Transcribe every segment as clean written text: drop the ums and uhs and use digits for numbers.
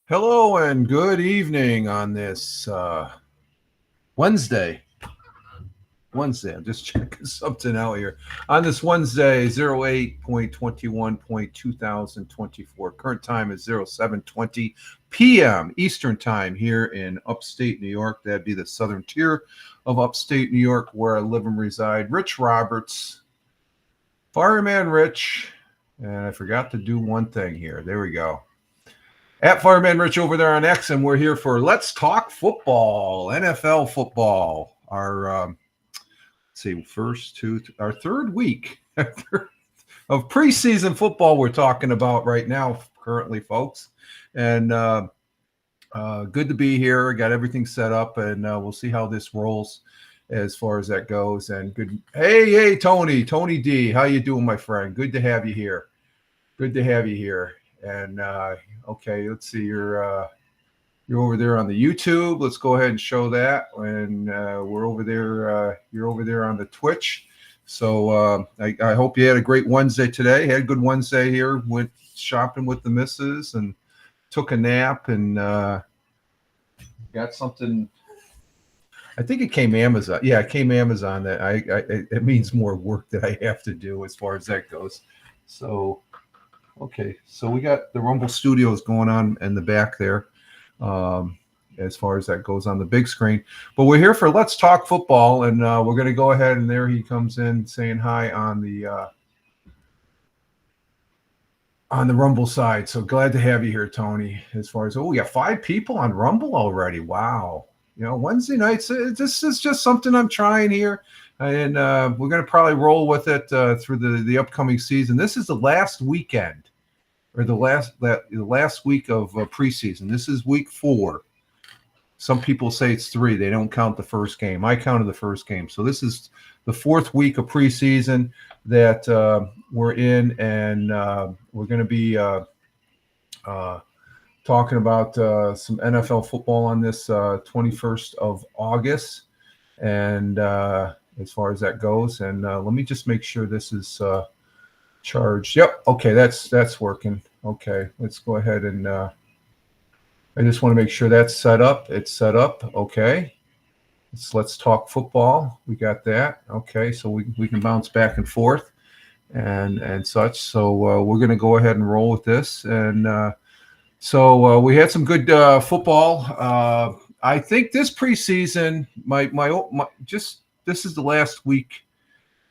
Hello and good evening on this Wednesday. I'm just checking something out here. On this Wednesday, 08.21.2024. Current time is 07:20 p.m. Eastern time here in upstate New York. That'd be the southern tier of upstate New York where I live and reside. Rich Roberts, Fireman Rich, and I forgot to do one thing here. There we go. At Fireman Rich over there on X, and we're here for Let's Talk Football, NFL football. Our our third week of preseason football we're talking about right now, currently, folks. And good to be here. Got everything set up, and we'll see how this rolls as far as that goes. And good, hey, Tony D, how you doing, my friend? Good to have you here. And okay, let's see. You're over there on the YouTube. Let's go ahead and show that. And we're over there. You're over there on the Twitch. So I hope you had a great Wednesday today. Had a good Wednesday here. Went shopping with the missus and took a nap and got something. I think it came Amazon. Yeah, it came Amazon. That it means more work that I have to do as far as that goes. So. Okay, so we got the Rumble Studios going on in the back there as far as that goes on the big screen. But we're here for Let's Talk Football, and we're going to go ahead, and there he comes in saying hi on the Rumble side. So glad to have you here, Tony. As far as, we got 5 people on Rumble already. Wow. You know, Wednesday nights, this is just something I'm trying here. And we're going to probably roll with it through the upcoming season. This is the last weekend, or the last week of preseason. This is week 4. Some people say it's 3. They don't count the first game. I counted the first game. So this is the 4th week of preseason that we're in, and we're going to be talking about some NFL football on this 21st of August. And as far as that goes, and let me just make sure this is charged. Yep. Okay, that's working. Okay, let's go ahead and I just want to make sure that's set up. It's set up. Okay. Let's talk football. We got that. Okay, so we can bounce back and forth and such. So we're going to go ahead and roll with this. And so we had some good football. I think this preseason, this is the last week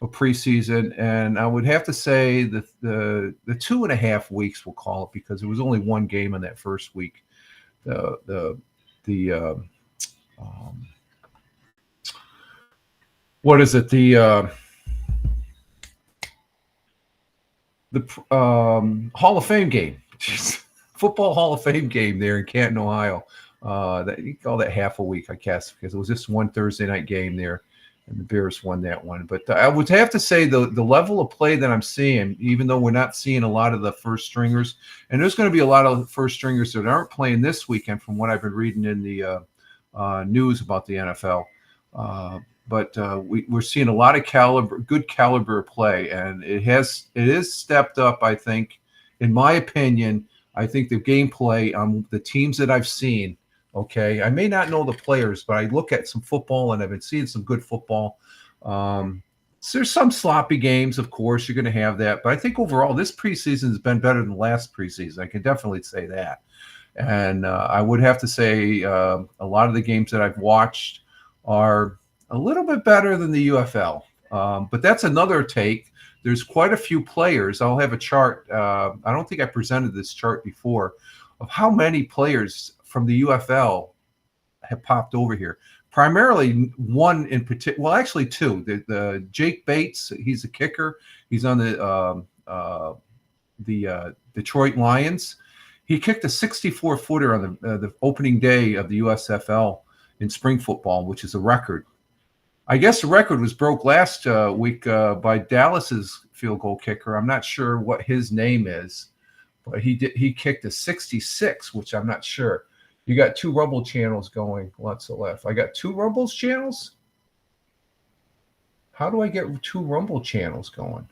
of preseason, and I would have to say that the 2.5 weeks, we'll call it, because there was only one game in that first week. What is it? The Hall of Fame game, football Hall of Fame game there in Canton, Ohio. That you call that half a week, I guess, because it was just one Thursday night game there, and the Bears won that one. But I would have to say the level of play that I'm seeing, even though we're not seeing a lot of the first stringers, and there's going to be a lot of first stringers that aren't playing this weekend, from what I've been reading in the news about the NFL. But we're seeing a lot of good caliber play, and it is stepped up. I think, in my opinion, I think the gameplay on the teams that I've seen. Okay, I may not know the players, but I look at some football, and I've been seeing some good football. So there's some sloppy games, of course. You're going to have that, but I think overall this preseason has been better than last preseason. I can definitely say that. And I would have to say a lot of the games that I've watched are a little bit better than the UFL. But that's another take. There's quite a few players. I'll have a chart. I don't think I presented this chart before of how many players from the UFL have popped over here. Primarily one in particular. Well, actually two. The Jake Bates. He's a kicker. He's on the Detroit Lions. He kicked a 64-footer on the opening day of the USFL in spring football, which is a record. I guess the record was broke last week by Dallas's field goal kicker. I'm not sure what his name is, but he kicked a 66, which I'm not sure. You got two Rumble channels going. Lots of left. I got two Rumble channels. How do I get two Rumble channels going?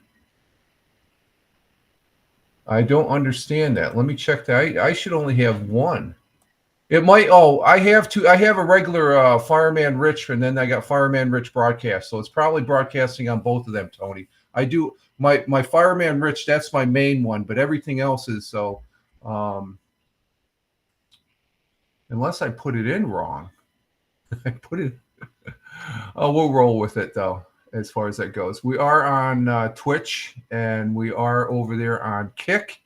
I don't understand that. Let me check that. I should only have one. It might. Oh, I have two. I have a regular Fireman Rich, and then I got Fireman Rich broadcast. So it's probably broadcasting on both of them, Tony. I do my Fireman Rich. That's my main one, but everything else is so. Unless I put it in wrong, I put it. Oh, we'll roll with it though. As far as that goes, we are on Twitch, and we are over there on Kick,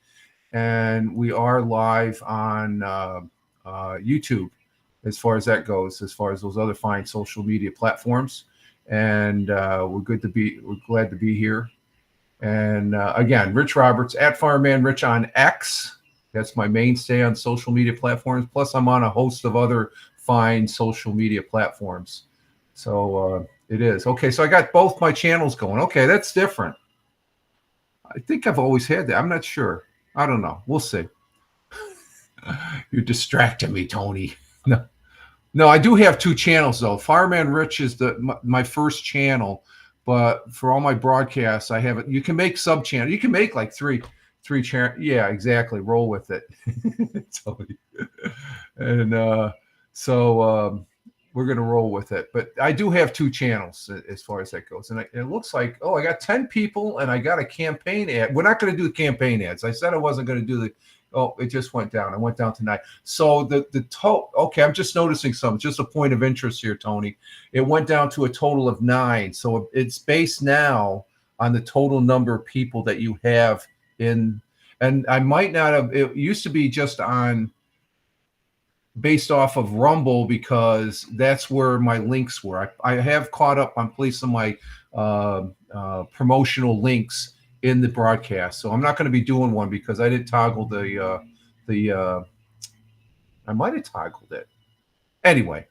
and we are live on YouTube. As far as that goes, as far as those other fine social media platforms, and we're glad to be here. And again, Rich Roberts at Fireman Rich on X. That's my mainstay on social media platforms. Plus, I'm on a host of other fine social media platforms. So it is. Okay, so I got both my channels going. Okay, that's different. I think I've always had that. I'm not sure. I don't know. We'll see. You're distracting me, Tony. No, I do have two channels, though. Fireman Rich is my first channel, but for all my broadcasts, I have it. You can make sub-channels. You can make like three channels. Yeah, exactly. Roll with it. Tony. And so we're going to roll with it. But I do have two channels as far as that goes. And it looks like, I got 10 people and I got a campaign ad. We're not going to do campaign ads. I said I wasn't going to do it just went down. I went down tonight. So okay, I'm just noticing something. Just a point of interest here, Tony. It went down to a total of 9. So it's based now on the total number of people that you have in. And I might not have, it used to be just based off of Rumble, because that's where my links were. I have caught up on placing my promotional links in the broadcast, so I'm not going to be doing one because I didn't toggle I might have toggled it. Anyway,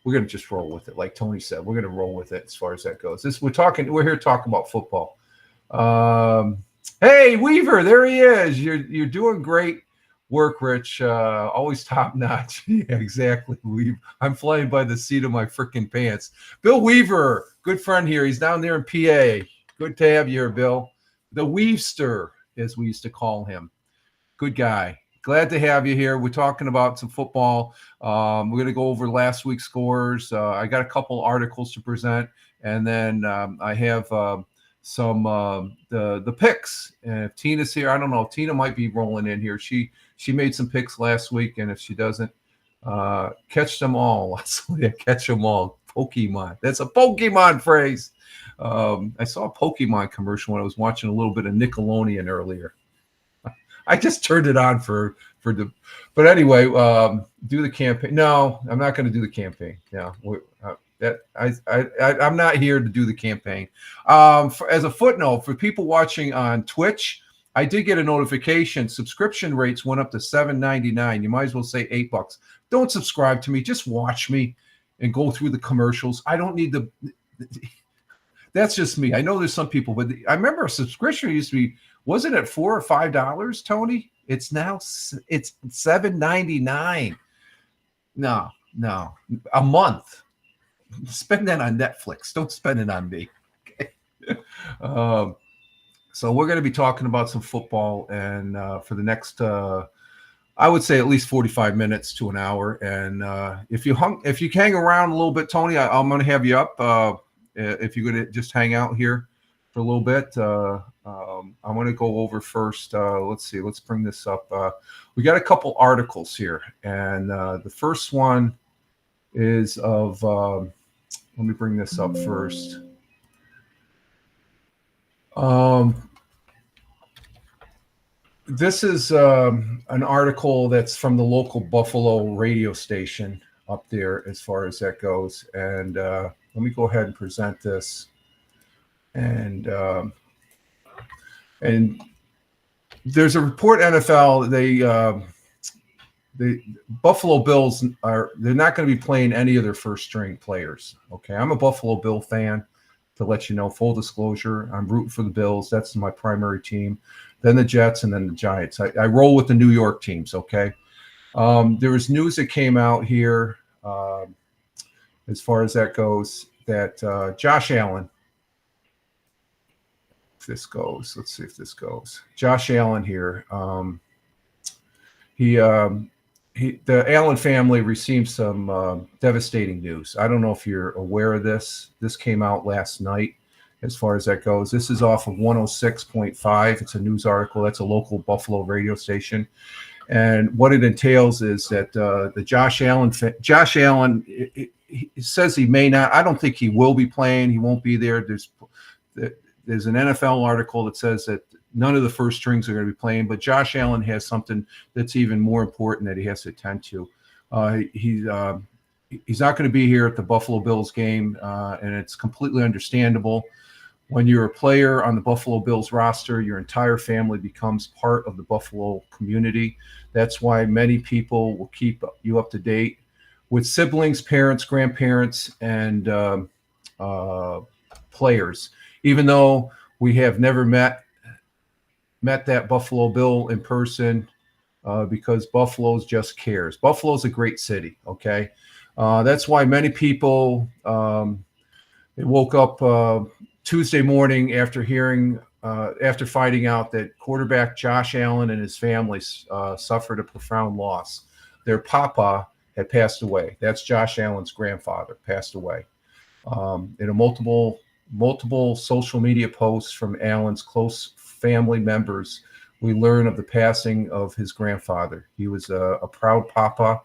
we're going to just roll with it, like Tony said. We're going to roll with it as far as that goes. We're here talking about football. Hey, Weaver, there he is. You're doing great work, Rich. Always top notch. Yeah, exactly. I'm flying by the seat of my freaking pants. Bill Weaver, good friend here. He's down there in PA. Good to have you here, Bill. The Weavester, as we used to call him. Good guy. Glad to have you here. We're talking about some football. We're going to go over last week's scores. I got a couple articles to present, and then I have some the picks. And if Tina's here, I don't know. Tina might be rolling in here. She made some picks last week, and if she doesn't, catch them all. Catch them all. Pokemon. That's a Pokemon phrase. I saw a Pokemon commercial when I was watching a little bit of Nickelodeon earlier. I just turned it on but anyway, do the campaign. No, I'm not going to do the campaign. No, I'm not here to do the campaign. As a footnote, for people watching on Twitch, I did get a notification. Subscription rates went up to $7.99. You might as well say $8. Don't subscribe to me. Just watch me and go through the commercials. I don't need the. That's just me. I know there's some people, but I remember a subscription used to be, was it at $4 or $5, Tony? It's now it's $7.99. No, a month. Spend that on Netflix. Don't spend it on me. Okay. So we're going to be talking about some football, and for the next, I would say at least 45 minutes to an hour. And if you hang around a little bit, Tony, I'm going to have you up. If you're going to just hang out here for a little bit, I'm going to go over first. Let's see. Let's bring this up. We got a couple articles here, and the first one is of. Let me bring this up first. This is an article that's from the local Buffalo radio station up there, as far as that goes. And let me go ahead and present this. And there's a report NFL. The Buffalo Bills they're not going to be playing any of their first string players. Okay. I'm a Buffalo Bill fan, to let you know, full disclosure. I'm rooting for the Bills. That's my primary team. Then the Jets, and then the Giants. I roll with the New York teams. Okay. There was news that came out here, as far as that goes, that Josh Allen, if this goes, let's see if this goes. Josh Allen here. The Allen family received some devastating news. I don't know if you're aware of this. This came out last night, as far as that goes. This is off of 106.5. It's a news article. That's a local Buffalo radio station. And what it entails is that the Josh Allen, it says he may not. I don't think he will be playing. He won't be there. There's an NFL article that says that none of the first strings are going to be playing, but Josh Allen has something that's even more important that he has to attend to. He's not going to be here at the Buffalo Bills game, and it's completely understandable. When you're a player on the Buffalo Bills roster, your entire family becomes part of the Buffalo community. That's why many people will keep you up to date with siblings, parents, grandparents, and players. Even though we have never met that Buffalo Bill in person, because Buffalo's just cares. Buffalo's a great city, okay? That's why many people they woke up Tuesday morning after finding out that quarterback Josh Allen and his family suffered a profound loss. Their papa had passed away. That's Josh Allen's grandfather, passed away. In a multiple social media posts from Allen's close family members, we learn of the passing of his grandfather. He was a proud papa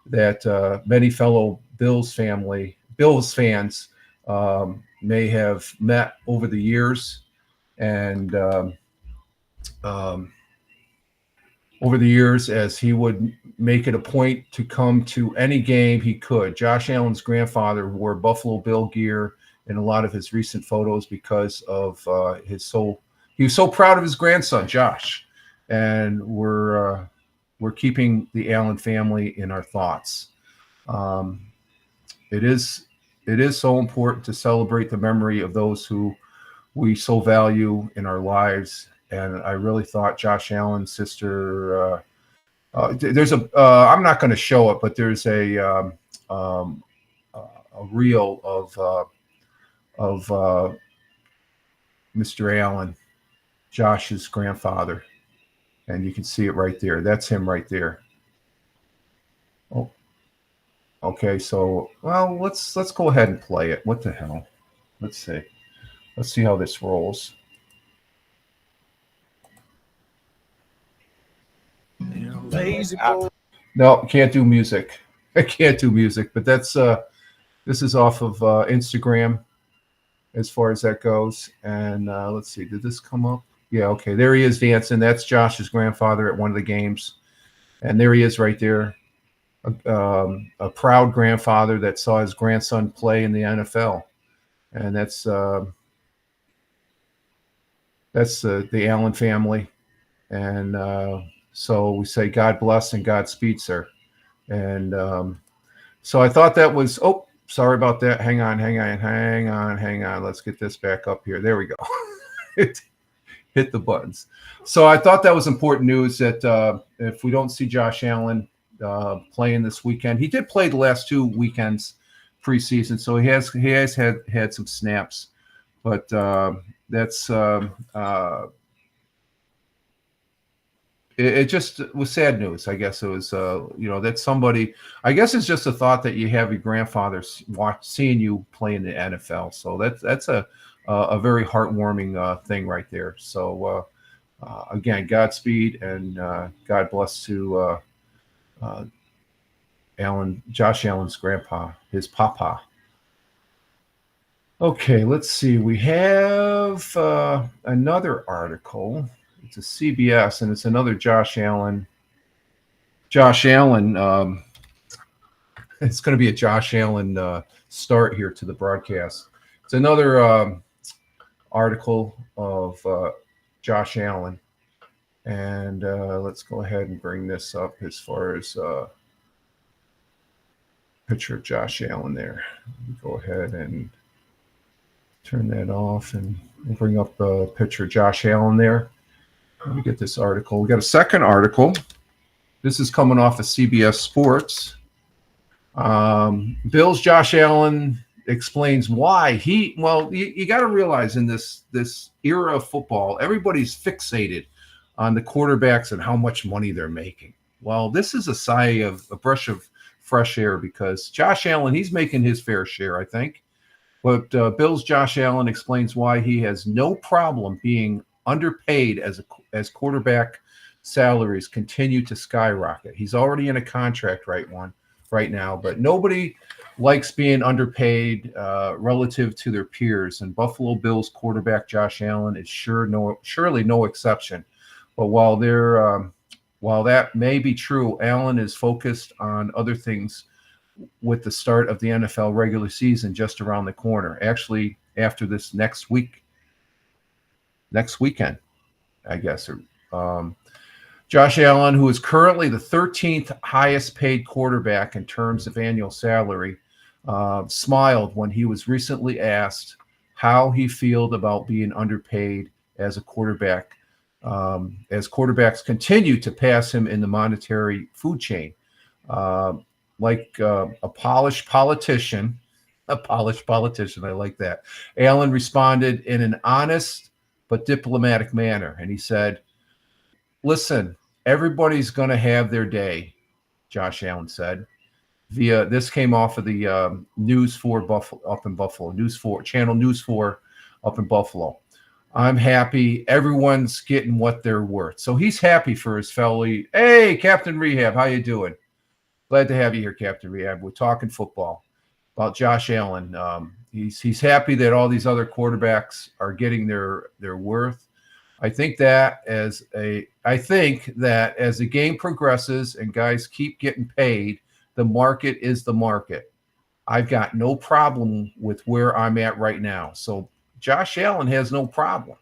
that many fellow Bills fans may have met over the years, and over the years, as he would make it a point to come to any game he could. Josh Allen's grandfather wore Buffalo Bill gear in a lot of his recent photos because of he was so proud of his grandson, Josh. And we're keeping the Allen family in our thoughts. It is so important to celebrate the memory of those who we so value in our lives. And I really thought Josh Allen's sister, there's I'm not going to show it, but there's a reel of Mr. Allen, Josh's grandfather, and you can see it right there. That's him right there. Oh, okay. So, well, let's go ahead and play it. What the hell? Let's see how this rolls. Lazy No, can't do music. I can't do music, but that's this is off of Instagram, as far as that goes. And let's see, did this come up? Yeah, okay, there he is dancing. That's Josh's grandfather at one of the games, and there he is right there, a proud grandfather that saw his grandson play in the NFL, and that's the Allen family. And so we say God bless and Godspeed, sir. And so I thought that was, oh, sorry about that. Hang on. Let's get this back up here. There we go. Hit the buttons. So I thought that was important news that if we don't see Josh Allen playing this weekend, he did play the last 2 weekends preseason, so he has had some snaps, but that's it just was sad news. I guess it was that somebody. I guess it's just a thought that you have your grandfather seeing you play in the NFL. So that's a very heartwarming thing right there. So again, Godspeed and God bless to Josh Allen's grandpa, his papa. Okay, let's see. We have another article. It's a CBS, and it's another Josh Allen. Josh Allen. It's going to be a Josh Allen start here to the broadcast. It's another article of Josh Allen, and let's go ahead and bring this up as far as picture of Josh Allen there. Go ahead and turn that off, and we'll bring up a picture of Josh Allen there. Let me get this article. We got a second article. This is coming off of CBS Sports. Bills Josh Allen explains why you got to realize in this era of football, everybody's fixated on the quarterbacks and how much money they're making. Well, this is a breath of fresh air, because Josh Allen, he's making his fair share, I think. But Bills Josh Allen explains why he has no problem being underpaid as quarterback salaries continue to skyrocket. He's already in a contract right now, but nobody likes being underpaid relative to their peers. And Buffalo Bills quarterback Josh Allen is surely no exception. But while that may be true, Allen is focused on other things with the start of the NFL regular season just around the corner. Actually, after this next weekend, I guess. Josh Allen, who is currently the 13th highest paid quarterback in terms of annual salary, smiled when he was recently asked how he felt about being underpaid as a quarterback, as quarterbacks continue to pass him in the monetary food chain. Like a polished politician, I like that. Allen responded in an honest but diplomatic manner, and he said, "Listen, everybody's going to have their day," Josh Allen said. This came off of the News 4 Buffalo up in Buffalo, Channel News 4 up in Buffalo. "I'm happy. Everyone's getting what they're worth." So he's happy for his fellow. Hey, Captain Rehab, how you doing? Glad to have you here, Captain Rehab. We're talking football about Josh Allen. He's happy that all these other quarterbacks are getting their worth. I think that as the game progresses and guys keep getting paid, the market is the market. I've got no problem with where I'm at right now. So Josh Allen has no problem.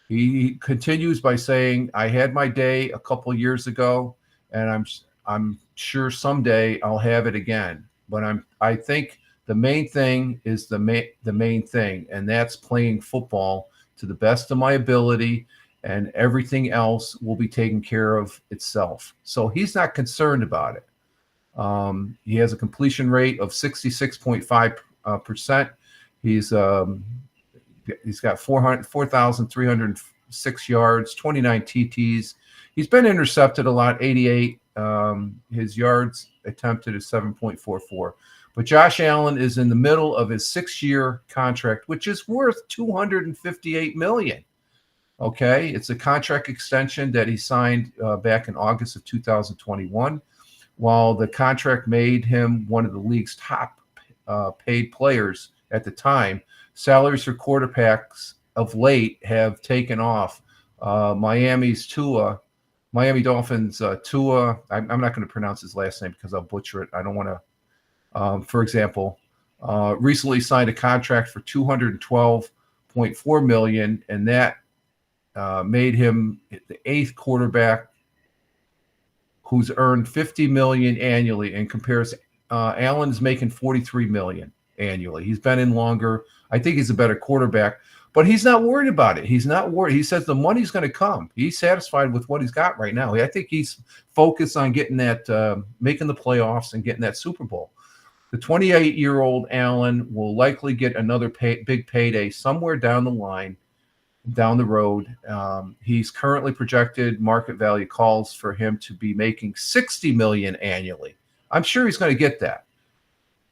He continues by saying, "I had my day a couple of years ago, and I'm sure someday I'll have it again. But I think the main thing is the main thing, and that's playing football to the best of my ability, and everything else will be taken care of itself." So he's not concerned about it. He has a completion rate of 66.5%. He's got 4,306 yards, 29 TTs. He's been intercepted a lot, 88. His yards attempted is 7.44. But Josh Allen is in the middle of his 6-year contract, which is worth $258 million. Okay, it's a contract extension that he signed back in August of 2021. While the contract made him one of the league's top paid players at the time, salaries for quarterbacks of late have taken off. Miami Dolphins Tua, I'm not going to pronounce his last name because I'll butcher it. I don't want to. For example, recently signed a contract for $212.4 million, and that made him the 8th quarterback who's earned $50 million annually. In comparison, Allen's making $43 million annually. He's been in longer. I think he's a better quarterback, but he's not worried about it. He's not worried. He says the money's going to come. He's satisfied with what he's got right now. I think he's focused on getting that, making the playoffs and getting that Super Bowl. The 28-year-old Allen will likely get another big payday somewhere down the line, down the road. He's currently projected market value calls for him to be making $60 million annually. I'm sure he's going to get that,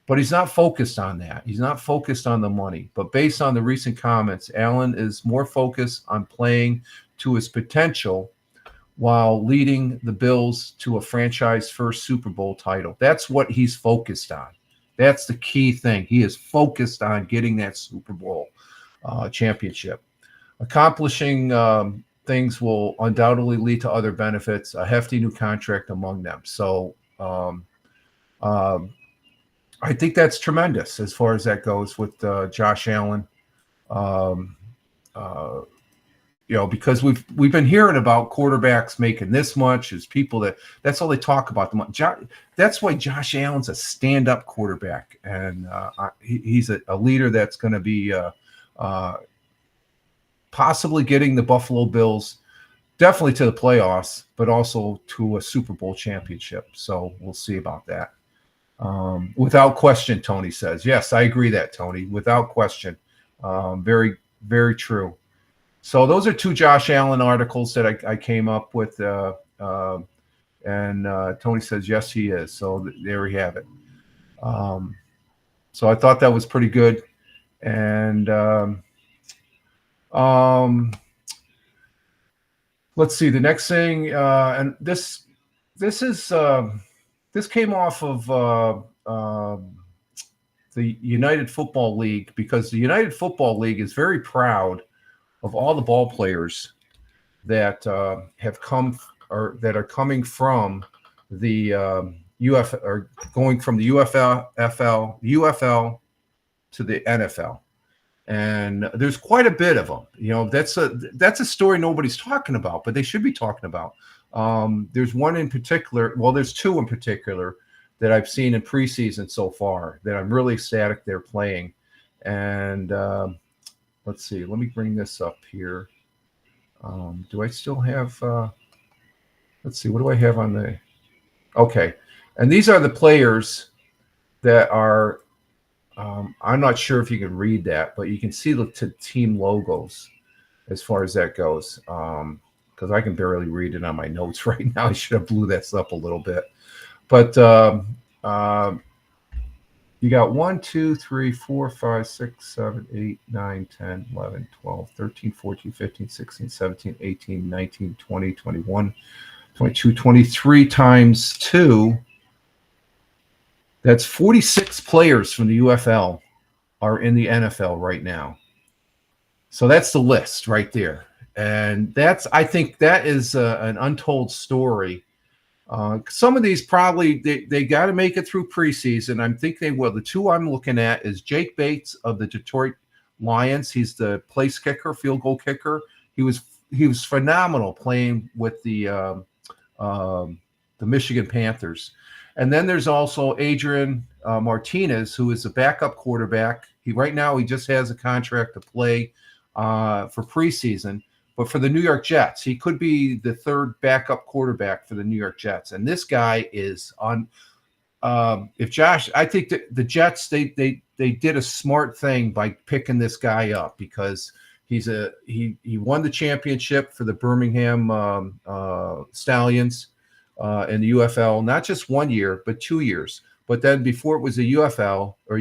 but he's not focused on that. He's not focused on the money. But based on the recent comments, Allen is more focused on playing to his potential while leading the Bills to a franchise first Super Bowl title. That's what he's focused on. That's the key thing. He is focused on getting that Super Bowl championship. Accomplishing things will undoubtedly lead to other benefits, a hefty new contract among them. So I think that's tremendous as far as that goes with Josh Allen. Because we've been hearing about quarterbacks making this much, as people that's all they talk about. That's why Josh Allen's a stand-up quarterback, and he's a leader that's going to be possibly getting the Buffalo Bills definitely to the playoffs, but also to a Super Bowl championship. So we'll see about that. Without question, Tony says. Yes, I agree that, Tony. Without question. Very, very true. So those are 2 Josh Allen articles that I came up with. And Tony says, yes, he is. So there we have it. So I thought that was pretty good. And let's see. The next thing, and this came off of the United Football League, because the United Football League is very proud of all the ball players that have come or that are coming from the or going from the UFL to the NFL. And there's quite a bit of them. That's a story nobody's talking about, but they should be talking about. There's one in particular. Well, there's 2 in particular that I've seen in preseason so far that I'm really ecstatic they're playing. And let's see. Let me bring this up here. Do I still have? Let's see. What do I have on the? Okay, and these are the players that are. I'm not sure if you can read that, but you can see the team logos as far as that goes. Because I can barely read it on my notes right now. I should have blew this up a little bit. But you got 1, 2, 3, 4, 5, 6, 7, 8, 9, 10, 11, 12, 13, 14, 15, 16, 17, 18, 19, 20, 21, 22, 23 times 2. That's 46 players from the UFL are in the NFL right now. So that's the list right there. And I think that is an untold story. Some of these probably, they got to make it through preseason. I think they will. The 2 I'm looking at is Jake Bates of the Detroit Lions. He's the place kicker, field goal kicker. He was phenomenal playing with the Michigan Panthers. And then there's also Adrian Martinez, who is a backup quarterback. Right now he just has a contract to play for preseason, but for the New York Jets, he could be the 3rd backup quarterback for the New York Jets. And this guy is on. If Josh, I think that the Jets they did a smart thing by picking this guy up, because he won the championship for the Birmingham Stallions. In the UFL, not just 1 year, but 2 years. But then before it was the UFL, or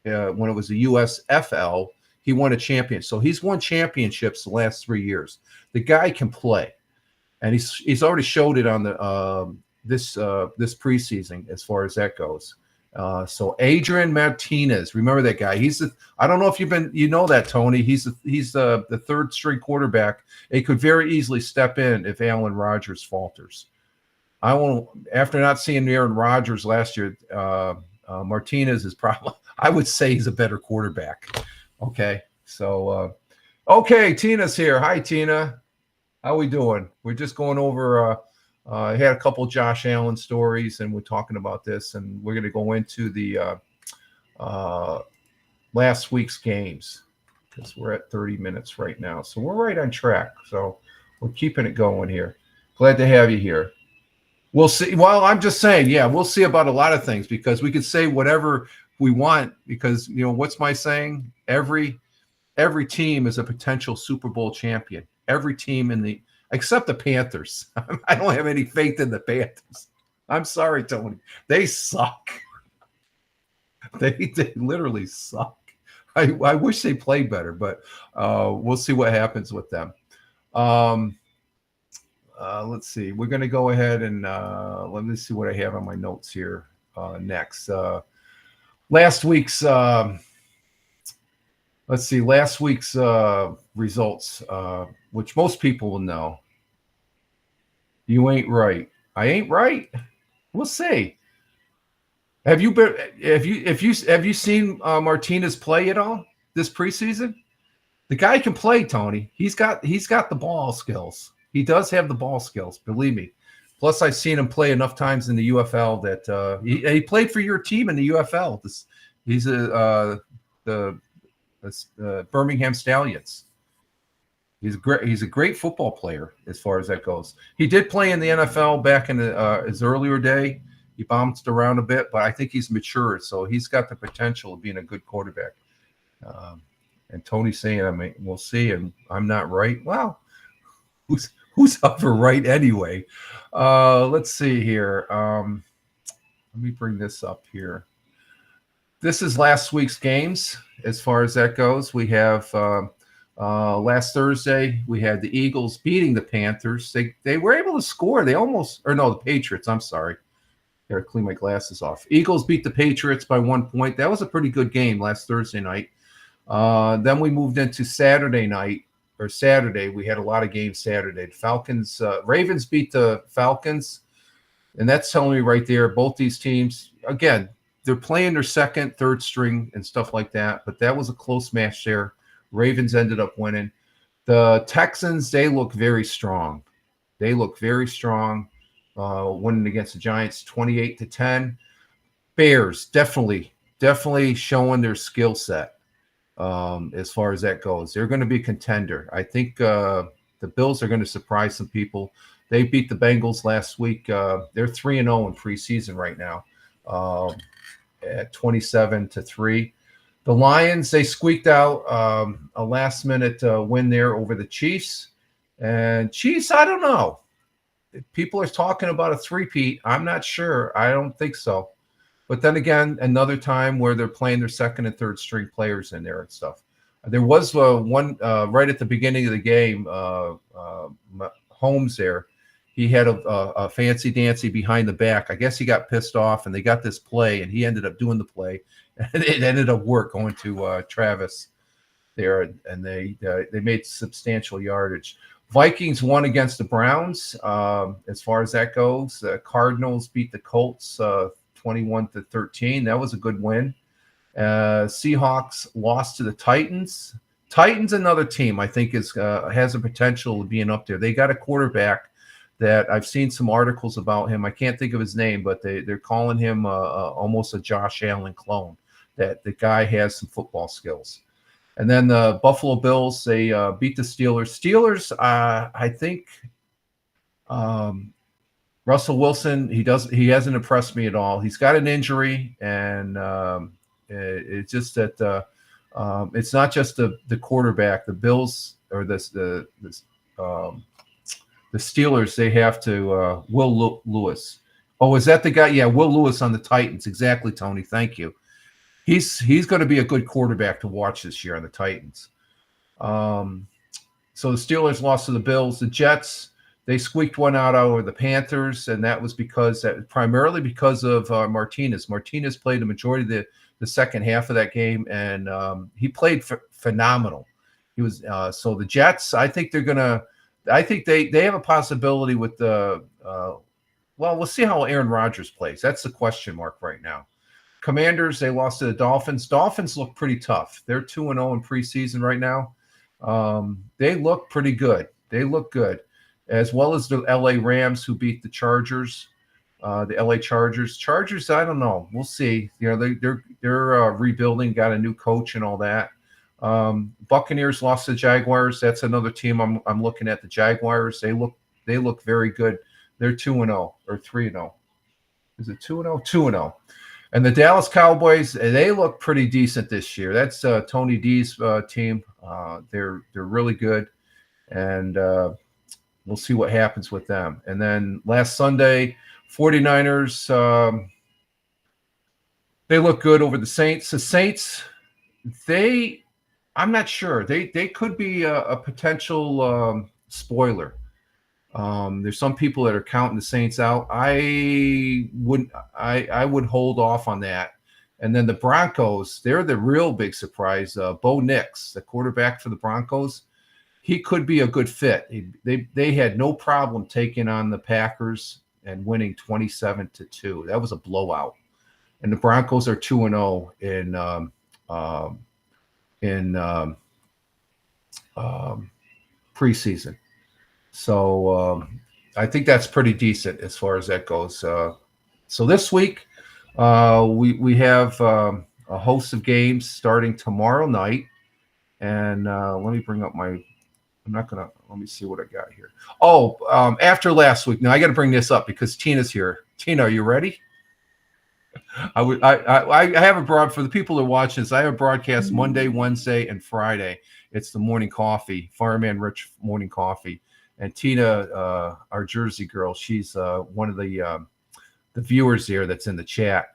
when it was the USFL, he won a championship. So he's won championships the last 3 years. The guy can play, and he's already showed it on the this preseason as far as that goes. So Adrian Martinez, remember that guy? I don't know if you know that, Tony. He's the 3rd string quarterback. He could very easily step in if Aaron Rodgers falters. I won't. After not seeing Aaron Rodgers last year, Martinez is probably. I would say he's a better quarterback. Okay, so okay, Tina's here. Hi, Tina. How we doing? We're just going over. I had a couple Josh Allen stories, and we're talking about this, and we're going to go into the uh, last week's games because we're at 30 minutes right now, so we're right on track. So we're keeping it going here. Glad to have you here. We'll see. Well, I'm just saying, yeah, we'll see about a lot of things because we could say whatever we want because what's my saying? Every team is a potential Super Bowl champion. Every team except the Panthers. I don't have any faith in the Panthers. I'm sorry, Tony. They suck. They literally suck. I wish they played better, but we'll see what happens with them. Let's see. We're going to go ahead and let me see what I have on my notes here next. Last week's results, which most people will know. You ain't right. I ain't right. We'll see. Have you seen Martinez play at all this preseason? The guy can play, Tony. He's got the ball skills. He does have the ball skills, believe me. Plus, I've seen him play enough times in the UFL that he played for your team in the UFL. He's the Birmingham Stallions. He's a great football player as far as that goes. He did play in the NFL back in his earlier day. He bounced around a bit, but I think he's matured, so he's got the potential of being a good quarterback. And Tony's saying, we'll see, and I'm not right. Well, who's up for right anyway? Let's see here. Let me bring this up here. This is last week's games as far as that goes. We have last Thursday, we had the Eagles beating the Panthers. They were able to score. The Patriots. I'm sorry. Got to clean my glasses off. Eagles beat the Patriots by 1 point. That was a pretty good game last Thursday night. Then we moved into Saturday night. Or Saturday, we had a lot of games Saturday. The Ravens beat the Falcons. And that's telling me right there, both these teams, again, they're playing their second, third string and stuff like that. But that was a close match there. Ravens ended up winning. The Texans, they look very strong. Winning against the Giants 28-10. Bears, definitely showing their skill set as far as that goes. They're going to be a contender. I think the Bills are going to surprise some people. They beat the Bengals last week. They're 3-0 in preseason right now at 27-3. The Lions, they squeaked out a last-minute win there over the Chiefs. And Chiefs, I don't know. People are talking about a three-peat. I'm not sure. I don't think so. But then again, another time where they're playing their second and third string players in there and stuff. There was one right at the beginning of the game, Holmes there. He had a fancy-dancy behind the back. I guess he got pissed off, and they got this play, and he ended up doing the play. And it ended up going to Travis there, and they made substantial yardage. Vikings won against the Browns as far as that goes. The Cardinals beat the Colts 21-13. That was a good win. Seahawks lost to the Titans. Titans, another team I think has a potential of being up there. They got a quarterback that I've seen some articles about him. I can't think of his name, but they're calling him almost a Josh Allen clone. That the guy has some football skills. And then the Buffalo Bills, they beat the Steelers. Steelers, I think Russell Wilson, he hasn't impressed me at all. He's got an injury, and it's just that it's not just the quarterback. The Bills or the Steelers, they have to Will Lewis. Oh, is that the guy? Yeah, Will Lewis on the Titans. Exactly, Tony. Thank you. He's going to be a good quarterback to watch this year on the Titans. So the Steelers lost to the Bills. The Jets, they squeaked one out over the Panthers, and that was primarily because of Martinez. Martinez played the majority of the second half of that game, and he played phenomenal. He was so the Jets. I think they're gonna. I think they have a possibility with the. Well, we'll see how Aaron Rodgers plays. That's the question mark right now. Commanders, they lost to the Dolphins. Dolphins look pretty tough. They're 2-0 in preseason right now. They look pretty good. They look good. as well as the LA Rams, who beat the Chargers. The LA Chargers. Chargers, I don't know. We'll see. They're rebuilding, got a new coach and all that. Buccaneers lost to Jaguars. That's another team I'm looking at. The Jaguars. They look very good. They're 2-0 or 3-0. Is it 2-0? 2-0. And the Dallas Cowboys, they look pretty decent this year. That's Tony D's team. They're really good, and we'll see what happens with them. And then last Sunday, 49ers, they look good over the Saints. The Saints, I'm not sure. They could be a potential spoiler. There's some people that are counting the Saints out. I would hold off on that. And then the Broncos, they're the real big surprise. Bo Nix, the quarterback for the Broncos, he could be a good fit. They had no problem taking on the Packers and winning 27-2. That was a blowout. And the Broncos are 2-0 in preseason. So I think that's pretty decent as far as that goes. So this week we have a host of games starting tomorrow night. And let me bring up let me see what I got here. Oh, after last week. Now I got to bring this up because Tina's here. Tina, are you ready? I have for the people that watch this, I have a broadcast Monday, Wednesday, and Friday. It's the morning coffee, Fireman Rich morning coffee. And Tina, our Jersey girl, she's one of the viewers here that's in the chat.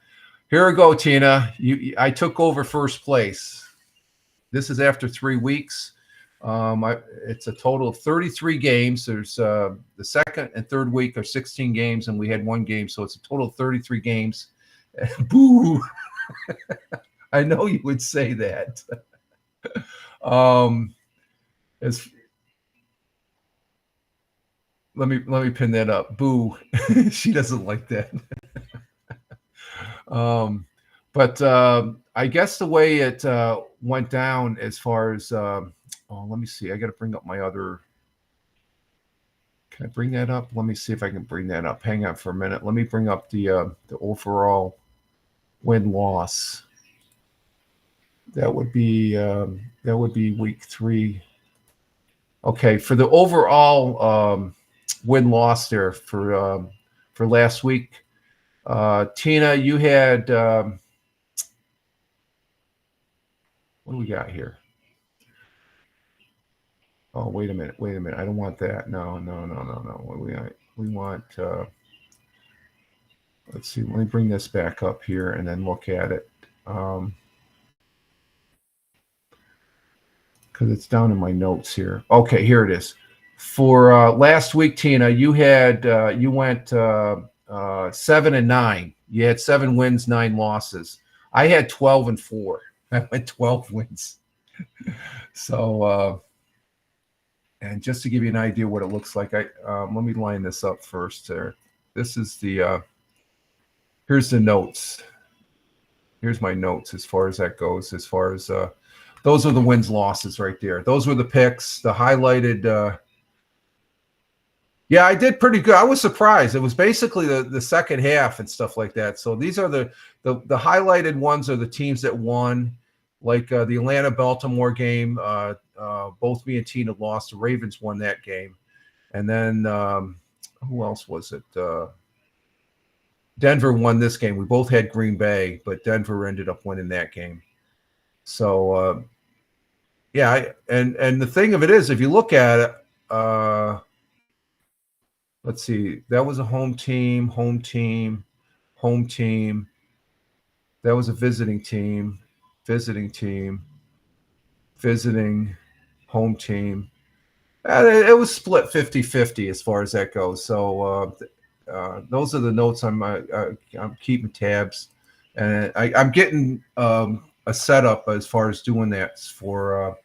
Here we go, Tina. I took over first place. This is after 3 weeks. It's a total of 33 games. There's the second and third week are 16 games, and we had 1 game, so it's a total of 33 games. Boo! I know you would say that. Let me pin that up. Boo! She doesn't like that. But I guess the way it went down as far as let me see. I got to bring up my other. Can I bring that up? Let me see if I can bring that up. Hang on for a minute. Let me bring up the overall win-loss. That would be week 3. Okay, for the overall win-loss there for last week, Tina, you had what do we got here? Oh, wait a minute. I don't want that. No. What we want. Let's see. Let me bring this back up here and then look at it. Because it's down in my notes here. Okay, here it is. For last week, Tina, you went 7-9. You had 7 wins, 9 losses. I had 12-4. I went 12 wins. So, and just to give you an idea what it looks like, let me line this up first. There, this is the. Here's the notes. Here's my notes as far as that goes. As far as those are the wins, losses right there. Those were the picks. The highlighted. Yeah, I did pretty good. I was surprised. It was basically the second half and stuff like that. So these are the highlighted ones are the teams that won, like the Atlanta-Baltimore game. Both me and Tina lost. The Ravens won that game. And then who else was it? Denver won this game. We both had Green Bay, but Denver ended up winning that game. So, yeah, and the thing of it is, if you look at it, let's see, that was a home team. That was a visiting team, home team. It was split 50-50 as far as that goes. So those are the notes I'm keeping tabs, and I'm getting a setup as far as doing that for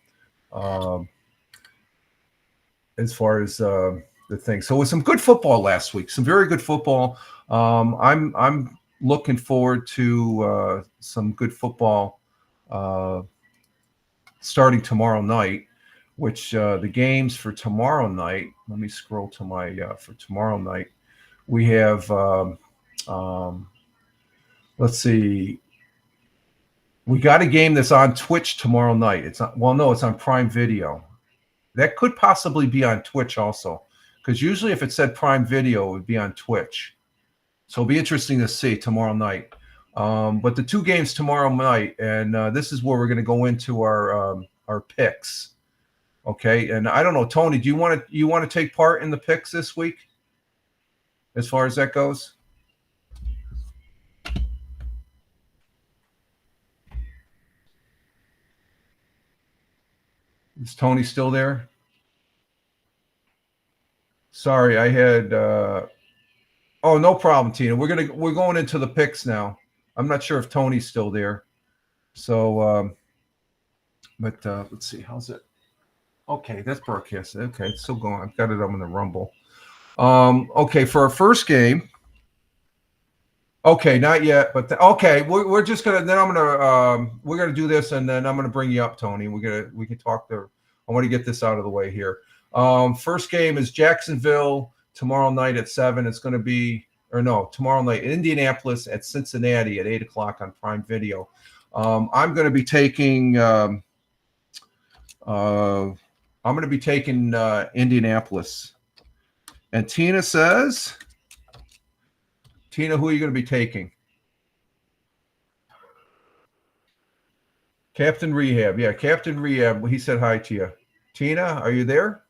as far as the thing. So it was some good football last week, some very good football. I'm looking forward to some good football starting tomorrow night. which the games for tomorrow night, let me scroll to my, for tomorrow night, we have, let's see, we got a game that's on Twitch tomorrow night. It's on, well, no, it's on Prime Video. That could possibly be on Twitch also, because usually if it said Prime Video, it would be on Twitch. So it'll be interesting to see tomorrow night. But the two games tomorrow night, and this is where we're going to go into our picks. Okay, and I don't know, Tony, do you want to take part in the picks this week, as far as that goes? Is Tony still there? Sorry, I had. Oh, no problem, Tina. We're going into the picks now. I'm not sure if Tony's still there. So, but let's see. How's it? Okay, that's broadcast. Okay, it's still going. I've got it up in the Rumble. Okay, for our first game. Okay, not yet, but okay, we're just gonna. Then I'm gonna. We're gonna do this, and then I'm gonna bring you up, Tony. We can talk there. I want to get this out of the way here. First game is Jacksonville tomorrow night at 7. It's going to be, or no, tomorrow night Indianapolis at Cincinnati at 8 o'clock on Prime Video. I'm going to be taking. Indianapolis. And Tina says, Tina, who are you going to be taking? Captain Rehab. Yeah, Captain Rehab. He said hi to you. Tina, are you there?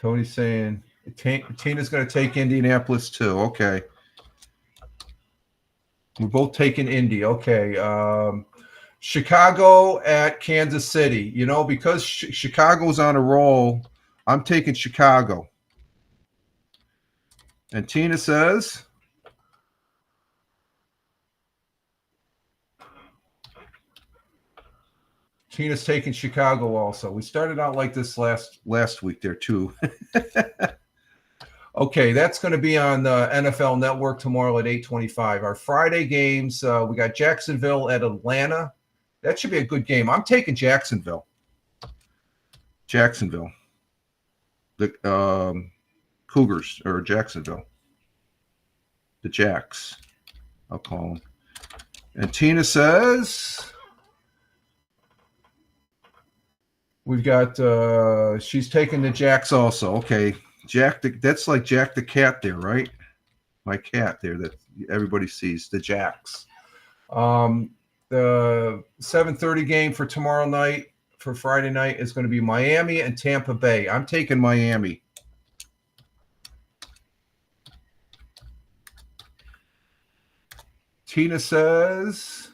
Tony's saying Tina's going to take Indianapolis too. Okay. We're both taking Indy. Okay. Chicago at Kansas City. You know, because Chicago's on a roll, I'm taking Chicago. And Tina says, Tina's taking Chicago also. We started out like this last week there too. Okay, that's going to be on the NFL Network tomorrow at 8:25. Our Friday games, we got Jacksonville at Atlanta. That should be a good game. I'm taking Jacksonville. Jacksonville. The Cougars, or Jacksonville. The Jacks, I'll call them. And Tina says, we've got, she's taking the Jacks also. Okay. Jack, that's like Jack the cat there, right? My cat there that everybody sees, the Jacks. The 7:30 game for tomorrow night, for Friday night, is going to be Miami and Tampa Bay. I'm taking Miami. Tina says,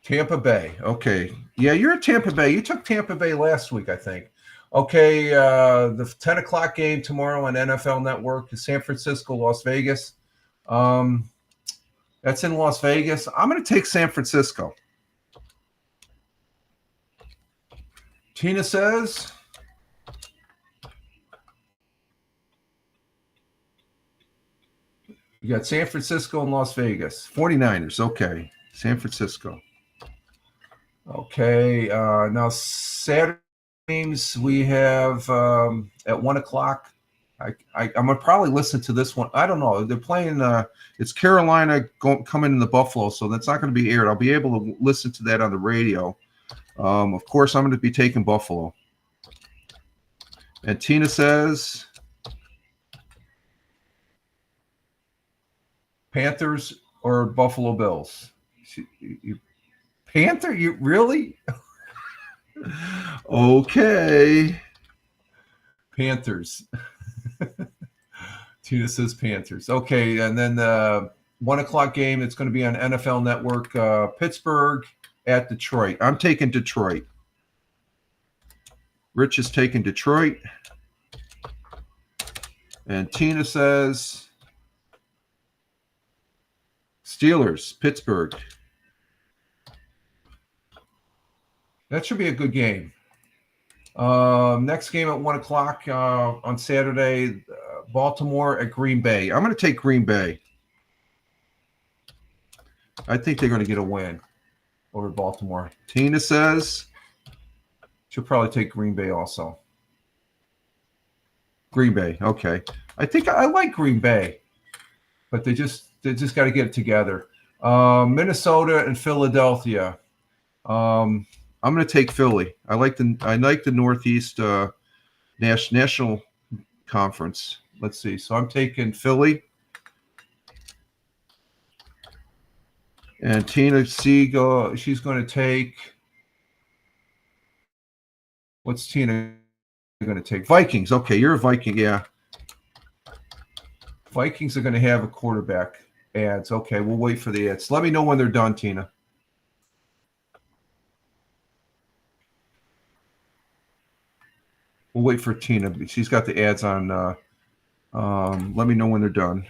Tampa Bay. Okay. Yeah, you're at Tampa Bay. You took Tampa Bay last week, I think. Okay, the 10 o'clock game tomorrow on NFL Network is San Francisco, Las Vegas. That's in Las Vegas. I'm going to take San Francisco. Tina says, you got San Francisco and Las Vegas. 49ers. Okay. San Francisco. Okay. Now, Saturday games we have at 1 o'clock. I'm going to probably listen to this one. I don't know. They're playing, it's Carolina coming into Buffalo, so that's not going to be aired. I'll be able to listen to that on the radio. Of course, I'm going to be taking Buffalo. And Tina says, Panthers or Buffalo Bills? Panther? You really? Okay. Panthers. Tina says Panthers. Okay, and then the 1 o'clock game, it's going to be on NFL Network, Pittsburgh at Detroit. I'm taking Detroit. Rich is taking Detroit. And Tina says Steelers, Pittsburgh. That should be a good game. Next game at 1 o'clock on Saturday, Baltimore at Green Bay. I'm going to take Green Bay. I think they're going to get a win over Baltimore. Tina says she'll probably take Green Bay also. Green Bay, okay. I think I like Green Bay, but they just got to get it together. Minnesota and Philadelphia. I'm going to take Philly. I like the Northeast National Conference. Let's see. So I'm taking Philly. And Tina Siegel, she's going to take. What's Tina going to take? Vikings. Okay, you're a Viking. Yeah. Vikings are going to have a quarterback ads. Okay, we'll wait for the ads. Let me know when they're done, Tina. We'll wait for Tina. She's got the ads on. Let me know when they're done.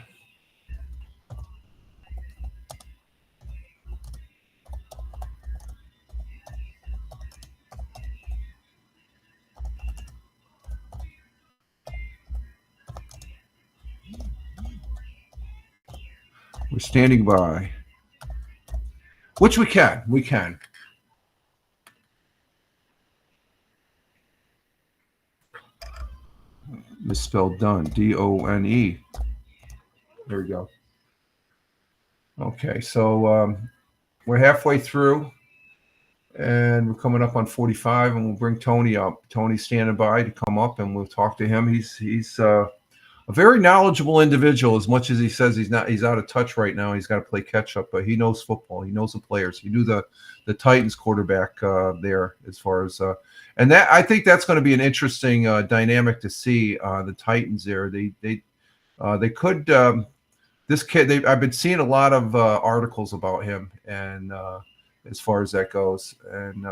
We're standing by. Which we can. We can. Misspelled done. D-O-N-E. There we go. Okay, so we're halfway through, and we're coming up on 45, and we'll bring Tony up. Tony's standing by to come up, and we'll talk to him. He's a very knowledgeable individual. As much as he says he's not, he's out of touch right now. He's got to play catch up, but he knows football. He knows the players. He knew the Titans quarterback there as far as and that I think that's going to be an interesting dynamic to see the Titans there. They could this kid. I've been seeing a lot of articles about him and. As far as that goes, and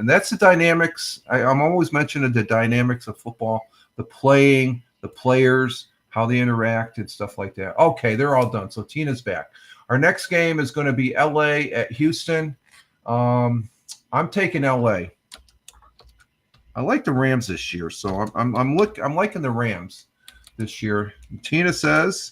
that's the dynamics. I'm always mentioning the dynamics of football, the playing, the players, how they interact, and stuff like that. Okay, they're all done. So Tina's back. Our next game is going to be LA at Houston. I'm taking LA. I like the Rams this year, so I'm liking the Rams this year. And Tina says.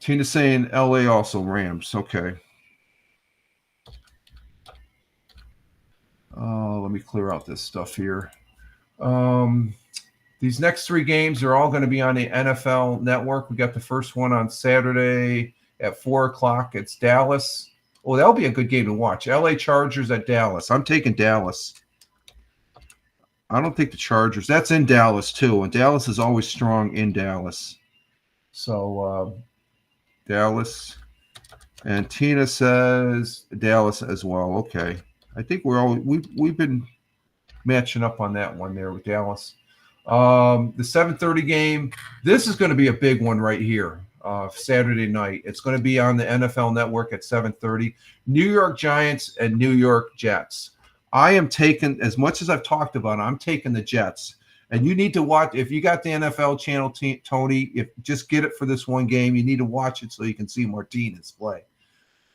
Tina's saying LA also Rams. Okay. Let me clear out this stuff here. These next three games are all going to be on the NFL Network. We got the first one on Saturday at 4 o'clock. It's Dallas. Oh, that'll be a good game to watch. LA Chargers at Dallas. I'm taking Dallas. I don't think the Chargers. That's in Dallas, too. And Dallas is always strong in Dallas. So, Dallas. And Tina says Dallas as well. Okay. I think we've been matching up on that one there with Dallas. The 7:30 game. This is going to be a big one right here. Saturday night. It's going to be on the NFL Network at 7:30. New York Giants and New York Jets. I am taking, as much as I've talked about, I'm taking the Jets. And you need to watch, if you got the NFL channel, Tony, just get it for this one game. You need to watch it so you can see Martinez play.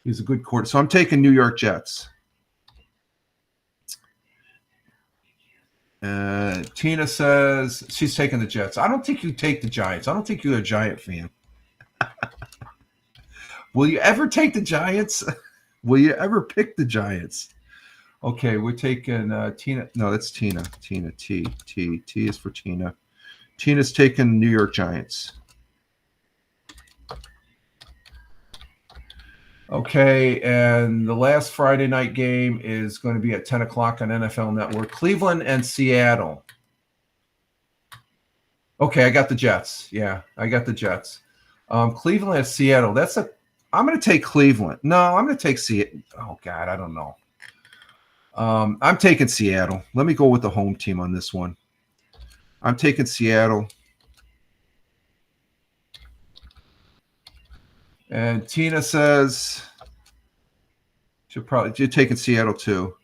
He's a good quarterback. So I'm taking New York Jets. Tina says she's taking the Jets. I don't think you take the Giants. I don't think you're a Giant fan. Will you ever take the Giants? Will you ever pick the Giants? Okay, we're taking Tina. No, that's Tina. Tina, T is for Tina. Tina's taking New York Giants. Okay, and the last Friday night game is going to be at 10 o'clock on NFL Network. Cleveland and Seattle. Okay, I got the Jets. Yeah, I got the Jets. Cleveland and Seattle. I'm going to take Cleveland. No, I'm going to take Seattle. Oh, God, I don't know. I'm taking Seattle. Let me go with the home team on this one. I'm taking Seattle. And Tina says you're taking Seattle too.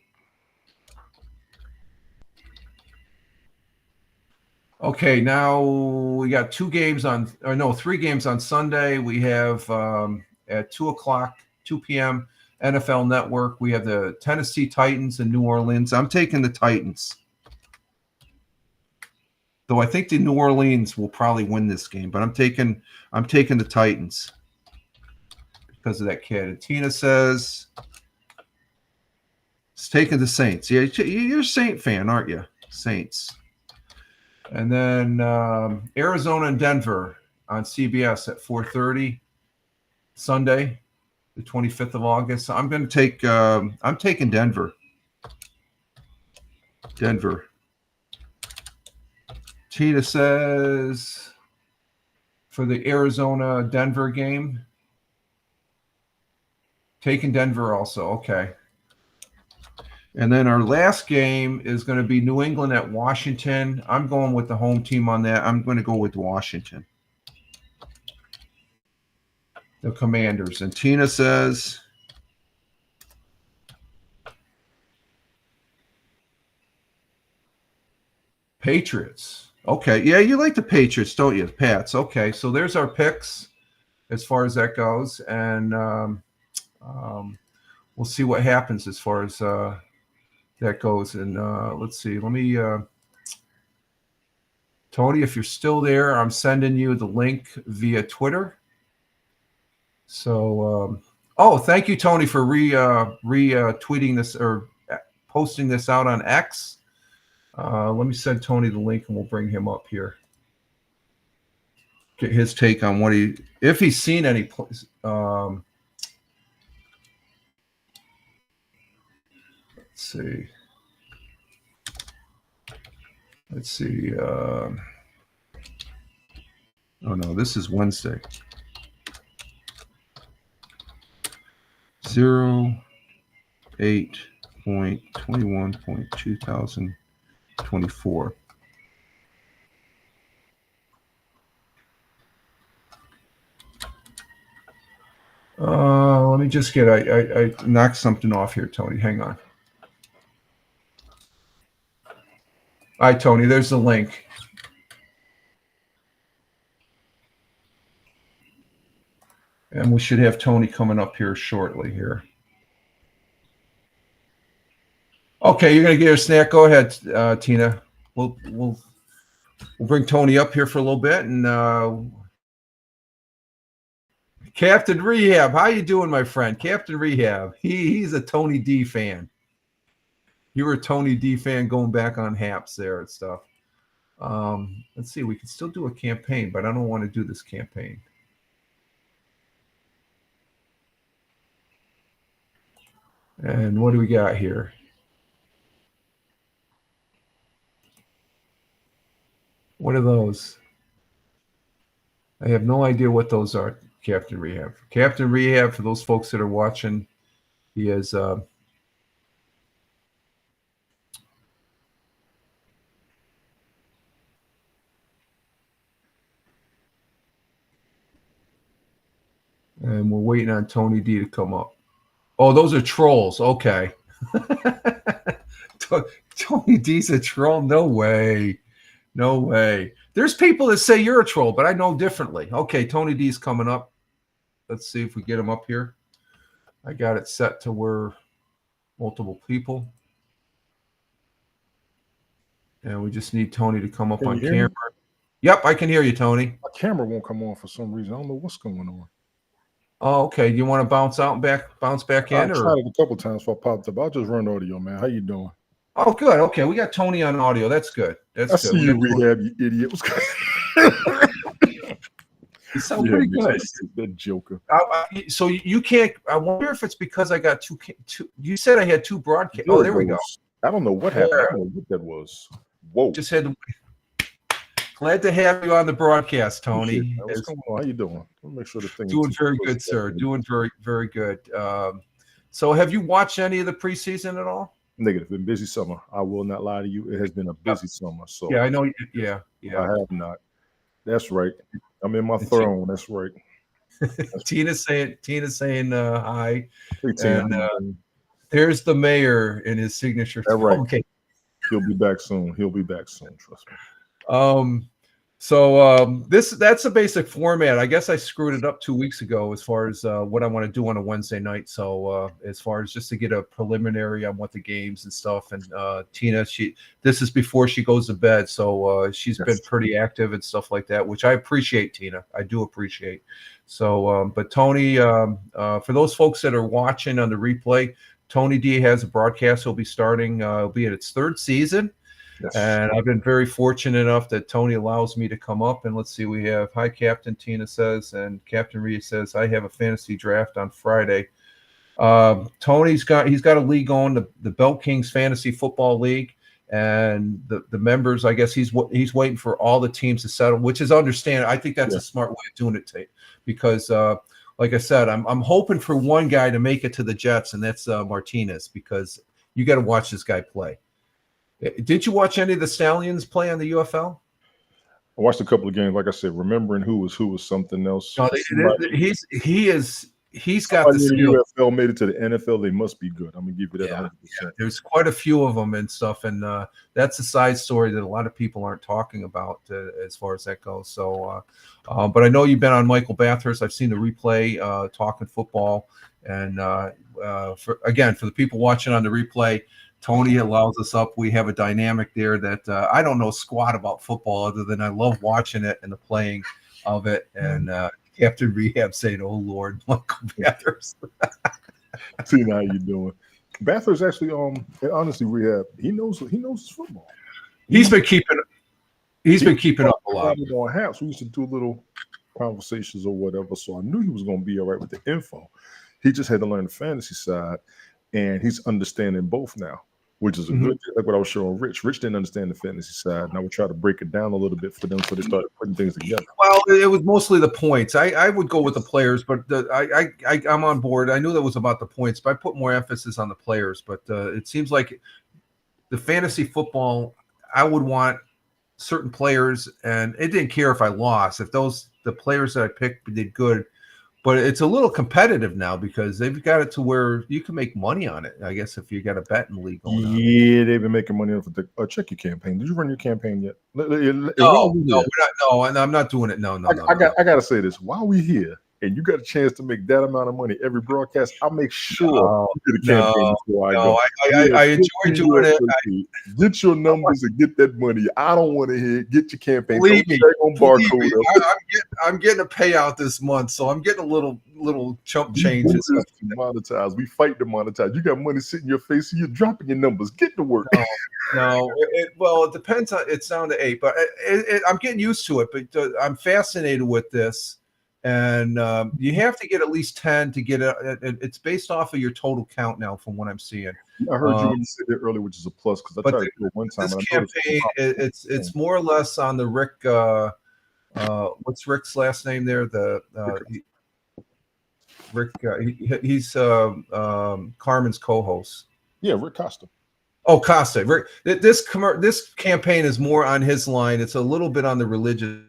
Okay, now we got 3 games on Sunday. We have at 2 p.m. NFL Network. We have the Tennessee Titans and New Orleans. I'm taking the Titans. Though I think the New Orleans will probably win this game, but I'm taking the Titans because of that kid. And Tina says it's taking the Saints. Yeah, you're a Saint fan, aren't you? Saints. And then Arizona and Denver on CBS at 4:30 Sunday, the 25th of August. I'm going to take. I'm taking Denver. Denver. Tina says for the Arizona-Denver game, taking Denver also. Okay. And then our last game is going to be New England at Washington. I'm going with the home team on that. I'm going to go with Washington. The Commanders. And Tina says Patriots. Okay. Yeah, you like the Patriots, don't you? Pats. Okay. So there's our picks as far as that goes. And we'll see what happens as far as that goes. And let's see. Let me Tony, if you're still there, I'm sending you the link via Twitter. So thank you, Tony, for retweeting this or posting this out on X. Let me send Tony the link and we'll bring him up here. Get his take on if he's seen any plays. Let's see. Oh no, this is Wednesday. 08.21.2024. Let me just get I knocked something off here, Tony. Hang on. All right, Tony, there's the link. And we should have Tony coming up here shortly here. Okay, you're going to get a snack. Go ahead, Tina. We'll bring Tony up here for a little bit. And Captain Rehab, how you doing, my friend? Captain Rehab. He's a Tony D fan. You were a Tony D fan going back on Haps there and stuff. Let's see. We can still do a campaign, but I don't want to do this campaign. And what do we got here? What are those? I have no idea what those are, Captain Rehab. Captain Rehab, for those folks that are watching, he is and we're waiting on Tony D to come up. Oh, those are trolls. Okay. Tony D's a troll? No way. No way. There's people that say you're a troll, but I know differently. Okay, Tony D's coming up. Let's see if we get him up here. I got it set to where multiple people. And we just need Tony to come up on camera. Yep, I can hear you, Tony. My camera won't come on for some reason. I don't know what's going on. Oh, okay. Do you want to bounce back in? I tried it a couple times before I popped up. I'll just run audio, man. How you doing? Oh, good. Okay, we got Tony on audio. That's good. That's good. See you, Rehab, you idiot. You sound pretty good. That joker. So you can't. I wonder if it's because I got two. You said I had two broadcasts. Oh, there we go. I don't know what happened. I don't know what that was. Whoa. Just had to. Glad to have you on the broadcast, Tony. What's going on? How you doing? Let me make sure the thing. Doing very good, sir. Doing very, very good. So, have you watched any of the preseason at all? Negative. Been busy summer. I will not lie to you. It has been a busy summer. So yeah, I know. Yeah. I have not. That's right. I'm in my throne. That's right. Tina's saying hi. Hey, Tina. And there's the mayor in his signature. That's right. Okay. He'll be back soon. Trust me. So that's the basic format. I guess I screwed it up 2 weeks ago as far as what I want to do on a Wednesday night. So as far as just to get a preliminary on what the games and stuff. And Tina, this is before she goes to bed, so she's been pretty active and stuff like that, which I appreciate, Tina. I do appreciate. So, but Tony, for those folks that are watching on the replay, Tony D has a broadcast. He'll be starting. It'll be at its 3rd season. Yes. And I've been very fortunate enough that Tony allows me to come up. And let's see, we have hi Captain, Tina says, and Captain Rhea says, I have a fantasy draft on Friday. Tony's got a league going, the Belt Kings Fantasy Football League, and the members, I guess he's waiting for all the teams to settle, which is understandable. I think that's a smart way of doing it, Tate, because like I said, I'm hoping for one guy to make it to the Jets, and that's Martinez, because you got to watch this guy play. Did you watch any of the Stallions play on the UFL? I watched a couple of games. Like I said, remembering who was something else. No, he's got the skill. The UFL made it to the NFL. They must be good. I'm gonna give you that 100%. Yeah. There's quite a few of them and stuff, and that's a side story that a lot of people aren't talking about as far as that goes. So, but I know you've been on Michael Bathurst. I've seen the replay talking football, and for the people watching on the replay, Tony allows us up. We have a dynamic there that I don't know squat about football other than I love watching it and the playing of it. And Captain Rehab saying, "Oh Lord, Michael Bathurst." See how you doing? Bathurst actually, honestly, Rehab. He knows his football. He's been keeping up a lot. On Haps, we used to do little conversations or whatever, so I knew he was going to be all right with the info. He just had to learn the fantasy side, and he's understanding both now, which is a good thing. Like what I was showing Rich. Rich didn't understand the fantasy side, and I would try to break it down a little bit for them so they started putting things together. Well, it was mostly the points. I would go with the players, but I'm on board. I knew that was about the points, but I put more emphasis on the players. But it seems like the fantasy football, I would want certain players, and it didn't care if I lost. If the players that I picked did good. But it's a little competitive now because they've got it to where you can make money on it, I guess, if you got a betting league going on. Yeah, they've been making money off of the check your campaign. Did you run your campaign yet? No, and I'm not doing it. No. I got to say this. While we're here and you got a chance to make that amount of money every broadcast, I'll make sure you get a campaign before I go. I enjoy doing it. Get your numbers and get that money. I don't want to hear get your campaign. Believe me, I'm getting a payout this month, so I'm getting a little chump change. Monetize. We fight to monetize. You got money sitting in your face, so you're dropping your numbers. Get to work. No. It depends on. It's down to 8, but I'm getting used to it. But I'm fascinated with this. And you have to get at least 10 to get it. It's based off of your total count now, from what I'm seeing. I heard you when you said it earlier, which is a plus because I tried to do it one time. This campaign, it's more or less on the Rick. What's Rick's last name there? Rick. He's Carmen's co-host. Yeah, Rick Costa. Oh, Costa. Rick. This campaign is more on his line. It's a little bit on the religious.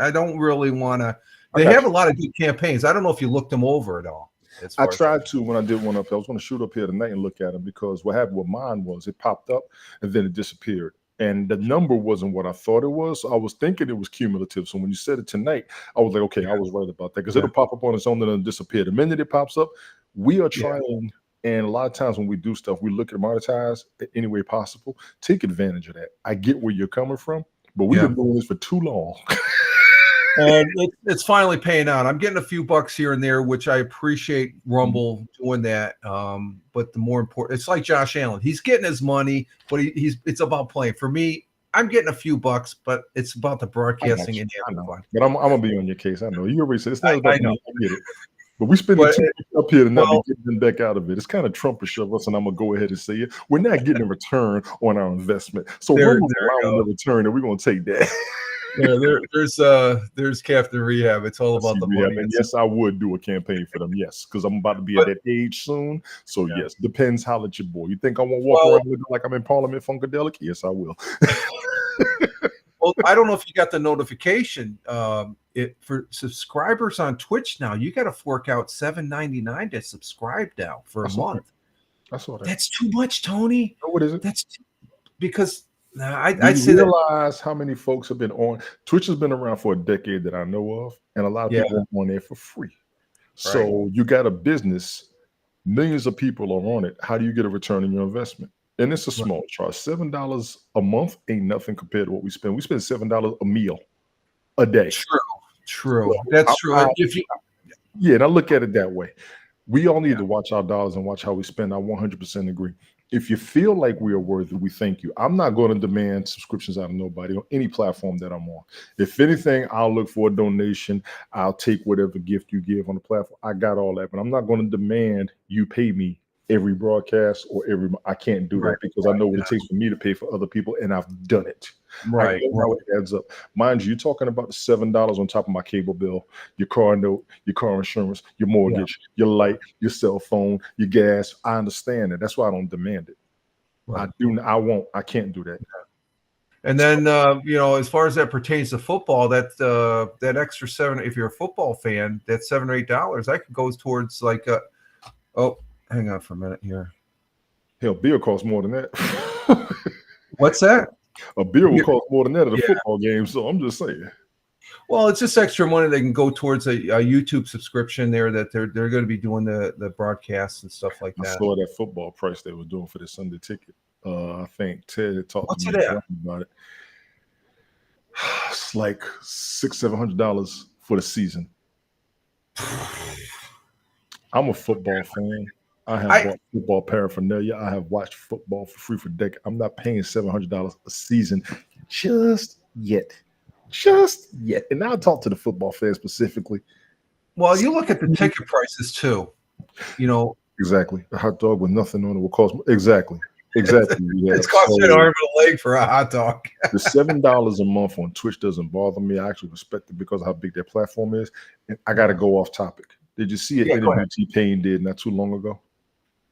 I don't really want to. They have a lot of good campaigns. I don't know if you looked them over at all. I tried to when I did one up there. I was going to shoot up here tonight and look at them because what happened with mine was it popped up and then it disappeared. And the number wasn't what I thought it was. So I was thinking it was cumulative. So when you said it tonight, I was like, okay, I was right about that because it'll pop up on its own and then disappear. The minute it pops up, we are trying. And a lot of times when we do stuff, we look at monetize any way possible. Take advantage of that. I get where you're coming from, but we've been doing this for too long. And it's finally paying out. I'm getting a few bucks here and there, which I appreciate Rumble doing that. But the more important, it's like Josh Allen. He's getting his money, but it's about playing. For me, I'm getting a few bucks, but it's about the broadcasting and having fun. But I'm gonna be on your case. I know you already said it's not about me. I get it. But we spend too much up here to not be getting back out of it. It's kind of Trumpish of us, and I'm gonna go ahead and say it. We're not getting a return on our investment. So we're allowing a return, and we're gonna take that. Yeah, there's Captain Rehab. It's all about the money. And yes, I would do a campaign for them. Yes, because I'm about to be at that age soon. So yes, depends how at your boy. You think I want to walk around looking like I'm in Parliament Funkadelic? Yes, I will. Well, I don't know if you got the notification. For subscribers on Twitch now, you got to fork out $7.99 to subscribe now for a month. I saw that. That's too much, Tony. What is it? Because I'd You say that. realize how many folks have been on Twitch has been around for a decade that I know of, and a lot of Yeah, people are on there for free. right. So you got a business, millions of people are on it. How do you get a return on your investment? And it's a Right. small charge. $7 a month ain't nothing compared to what we spend. We spend $7 a meal a day. True. So That's true. And if you, yeah, and I look at it that way. We all need yeah, to watch our dollars and watch how we spend. I 100% agree. If you feel like we are worthy, we thank you. I'm not going to demand subscriptions out of nobody on any platform that I'm on. If anything, I'll look for a donation. I'll take whatever gift you give on the platform. I got all that, but I'm not going to demand you pay me every broadcast or every. I can't do right, that because I know what it takes for me to pay for other people, and I've done it. I right, know how it adds up. Mind you, you're talking about the $7 on top of my cable bill, your car note, your car insurance, your mortgage, your light, your cell phone, your gas. I understand that. That's why I don't demand it. right. I won't. I can't do that. And then as far as that pertains to football, that extra seven, if you're a football fan, that $7 or $8, that goes towards like oh, hang on for a minute here. Hell, beer costs more than that. What's that? A beer will cost more than that at a Yeah. football game. So I'm just saying. Well, it's just extra money they can go towards a YouTube subscription there that they're going to be doing the broadcasts and stuff like I that. saw that football price they were doing for the Sunday ticket. I think Ted had talked What's to it me at? about it. It's like $600-700 for the season. I'm a football fan. I have bought football paraphernalia. I have watched football for free for decades. I'm not paying $700 a season just yet. Just yet. And I'll talk to the football fans specifically. Well, you look at the ticket prices too. Exactly. A hot dog with nothing on it will cost exactly. Yeah. It's costing an arm and a leg for a hot dog. The $7 a month on Twitch doesn't bother me. I actually respect it because of how big their platform is. And I got to go off topic. Did you see an interview T-Pain did not too long ago?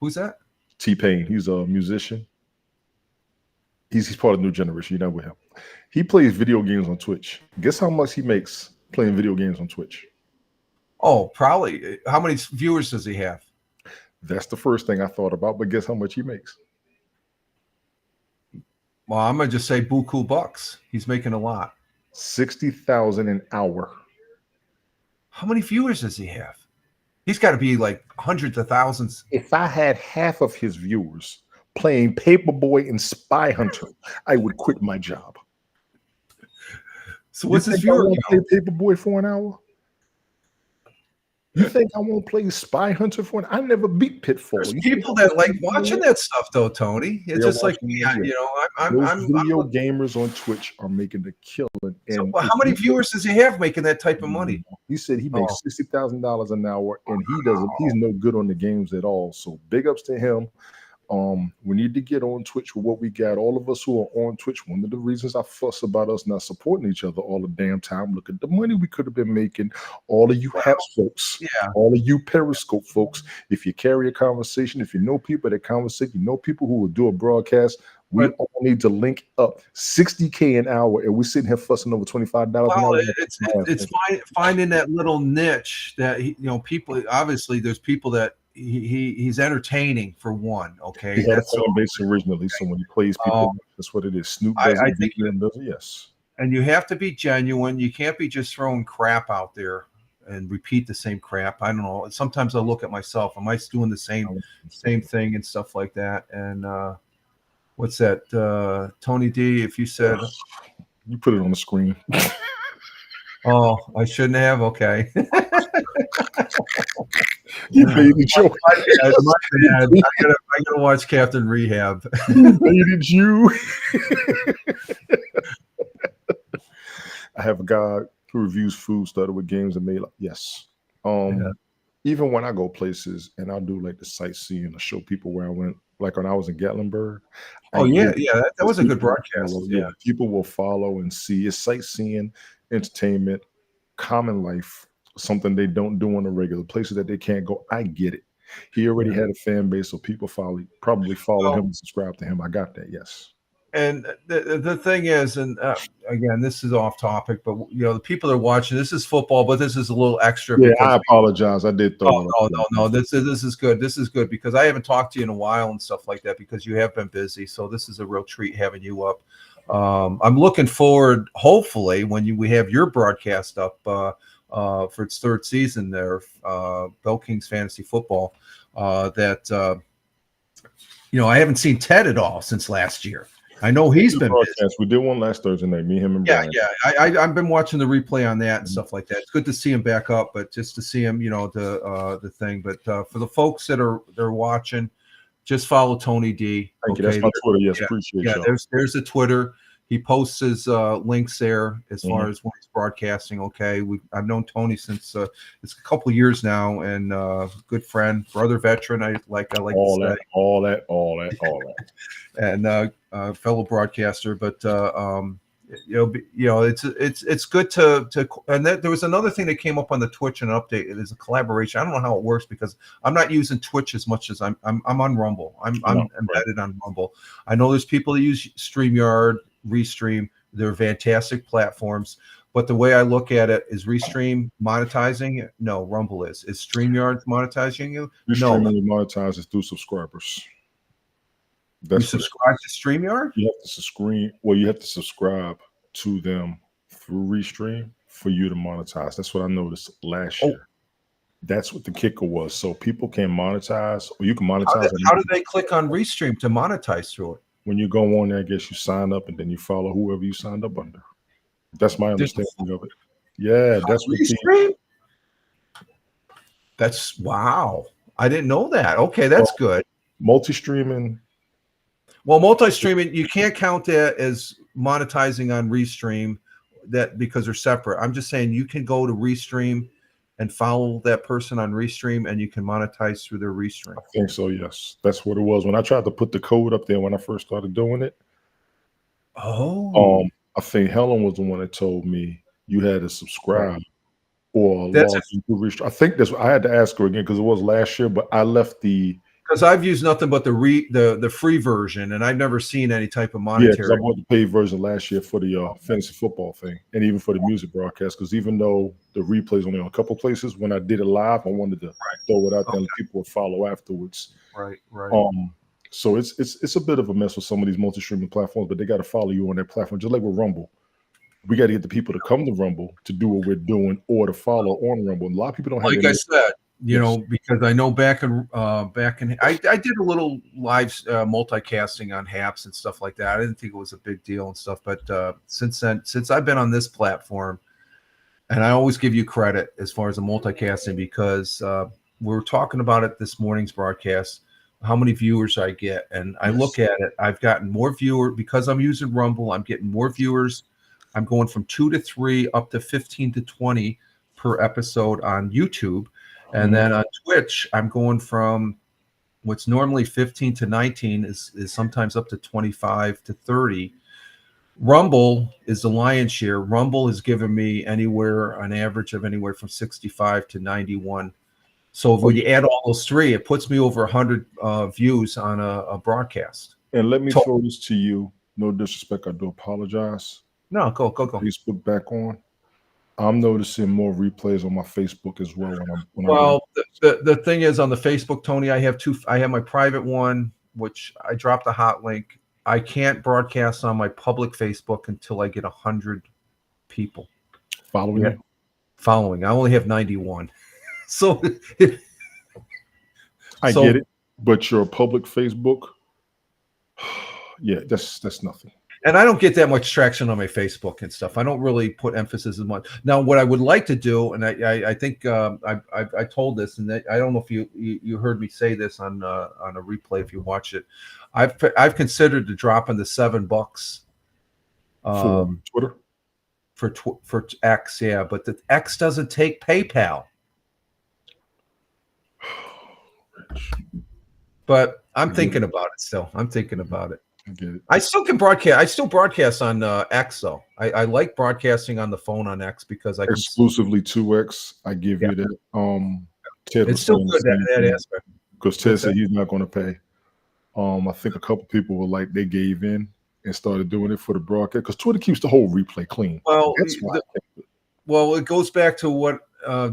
Who's that? T-Pain. He's a musician. He's part of the new generation. You know with him. He plays video games on Twitch. Guess how much he makes playing video games on Twitch? Oh, probably. How many viewers does he have? That's the first thing I thought about. But guess how much he makes? Well, I'm gonna just say buku bucks. He's making a lot. 60,000 an hour. How many viewers does he have? He's got to be like hundreds of thousands. If I had half of his viewers playing Paperboy and Spy Hunter, I would quit my job. So what's his viewer count? Play Paperboy for an hour? You think I won't play Spy Hunter for an hour? I never beat Pitfall. There's people that like watching that stuff, though, Tony. It's just like me. I'm video gamers on Twitch are making the killing. So how many viewers does he have making that type of money? He said he makes $60,000 an hour, and he's no good on the games at all. So big ups to him. We need to get on Twitch with what we got. All of us who are on Twitch, one of the reasons I fuss about us not supporting each other all the damn time. Look at the money we could have been making. All of you Haps folks, all of you Periscope folks, if you carry a conversation, if you know people that conversate, you know people who will do a broadcast, we all need to link up. $60K an hour, and we're sitting here fussing over $25 an hour. It's finding that little niche that people. Obviously, there's people that he's entertaining for one. Okay, he had a fan base originally, so when he plays people, that's what it is. Snoop does I think yes. And you have to be genuine. You can't be just throwing crap out there and repeat the same crap. I don't know. Sometimes I look at myself. Am I doing the same thing and stuff like that? And what's that, Tony D? If you said you put it on the screen. Oh, I shouldn't have. Okay. You made the joke. My bad. I gotta watch Captain Rehab. Hated you. I have a guy who reviews food, started with games and made yes. Even when I go places and I'll do like the sightseeing to show people where I went, like when I was in Gatlinburg. That was a good broadcast. Yeah, people will follow and see. It's sightseeing, entertainment, common life, something they don't do on a regular, places that they can't go. I get it. He already had a fan base, so people probably follow him and subscribe to him. I got that, yes. And the thing is, and again, this is off topic, but the people that are watching, this is football, but this is a little extra. Yeah, I apologize. I did throw. No. This is good. This is good because I haven't talked to you in a while and stuff like that because you have been busy. So this is a real treat having you up. I'm looking forward, hopefully, when we have your broadcast up for its third season there, Bell Kings Fantasy Football, that I haven't seen Ted at all since last year. I know he's been busy. We did one last Thursday night, me, him, and Brian. Yeah. I've been watching the replay on that and stuff like that. It's good to see him back up, but just to see him, the thing. But for the folks that are watching, just follow Tony D. Thank you. That's my Twitter. Yes, appreciate you. Yeah, there's a Twitter. He posts his links there as far as when he's broadcasting. Okay, I've known Tony since it's a couple of years now, and good friend, brother, veteran. I like all to that, say. all that, and fellow broadcaster. But it's good to. And there was another thing that came up on the Twitch and update. It is a collaboration. I don't know how it works because I'm not using Twitch as much as I'm on Rumble. I'm embedded on Rumble. I know there's people that use StreamYard, Restream. They're fantastic platforms. But the way I look at it is Restream monetizing you? No, Rumble is. Is StreamYard monetizing you? Restream only monetizes through subscribers. You subscribe to StreamYard? You have to subscribe to them through Restream for you to monetize. That's what I noticed last year. That's what the kicker was. So people can monetize, or you can monetize. How do they click on Restream to monetize through it? When you go on there, I guess you sign up and then you follow whoever you signed up under. That's my understanding of it. Yeah, that's what Restream. That's wow. I didn't know that. Okay, that's good. Multi-streaming. Well, multi-streaming, you can't count that as monetizing on Restream because they're separate. I'm just saying you can go to Restream and follow that person on Restream, and you can monetize through their Restream. I think so, yes. That's what it was. When I tried to put the code up there when I first started doing it. Oh. I think Helen was the one that told me you had to subscribe or log into Restream. I think I had to ask her again because it was last year, but I left because I've used nothing but the free version, and I've never seen any type of monetary. Yeah, because I bought the paid version last year for the fantasy football thing, and even for the music broadcast. Because even though the replay's only on a couple places, when I did it live, I wanted to throw it out there and people would follow afterwards. Right. So it's a bit of a mess with some of these multi-streaming platforms, but they got to follow you on their platform, just like with Rumble. We got to get the people to come to Rumble to do what we're doing, or to follow on Rumble. And a lot of people don't have. Like I said. Because I know back in I did a little live multicasting on Haps and stuff like that. I didn't think it was a big deal and stuff, but since I've been on this platform, and I always give you credit as far as the multicasting because we were talking about it this morning's broadcast, how many viewers I get, and I look at it, I've gotten more viewers because I'm using Rumble. I'm getting more viewers. I'm going from 2 to 3 up to 15 to 20 per episode on YouTube. And then on Twitch, I'm going from what's normally 15 to 19 is sometimes up to 25 to 30. Rumble is the lion's share. Rumble has given me an average of anywhere from 65 to 91. So when you add all those three, it puts me over 100 views on a broadcast. And let me throw this to you. No disrespect. I do apologize. No, go. Facebook back on. I'm noticing more replays on my Facebook as well. The thing is on the Facebook, Tony, I have my private one, which I dropped a hot link. I can't broadcast on my public Facebook until I get 100 people following. I only have 91. So I get it, but your public Facebook, yeah, that's nothing. And I don't get that much traction on my Facebook and stuff. I don't really put emphasis as much. Now, what I would like to do, and I think I told this, and I don't know if you heard me say this on a replay if you watch it. I've considered to dropping the $7 for Twitter for X, yeah, but the X doesn't take PayPal. But I'm thinking about it still. I'm thinking about it. I still can broadcast. I still broadcast on X though. I like broadcasting on the phone on X because I exclusively to X. I give you that. Ted it's still good that aspect because Ted said he's not going to pay. I think a couple people were like they gave in and started doing it for the broadcast because Twitter keeps the whole replay clean. Well, it goes back to what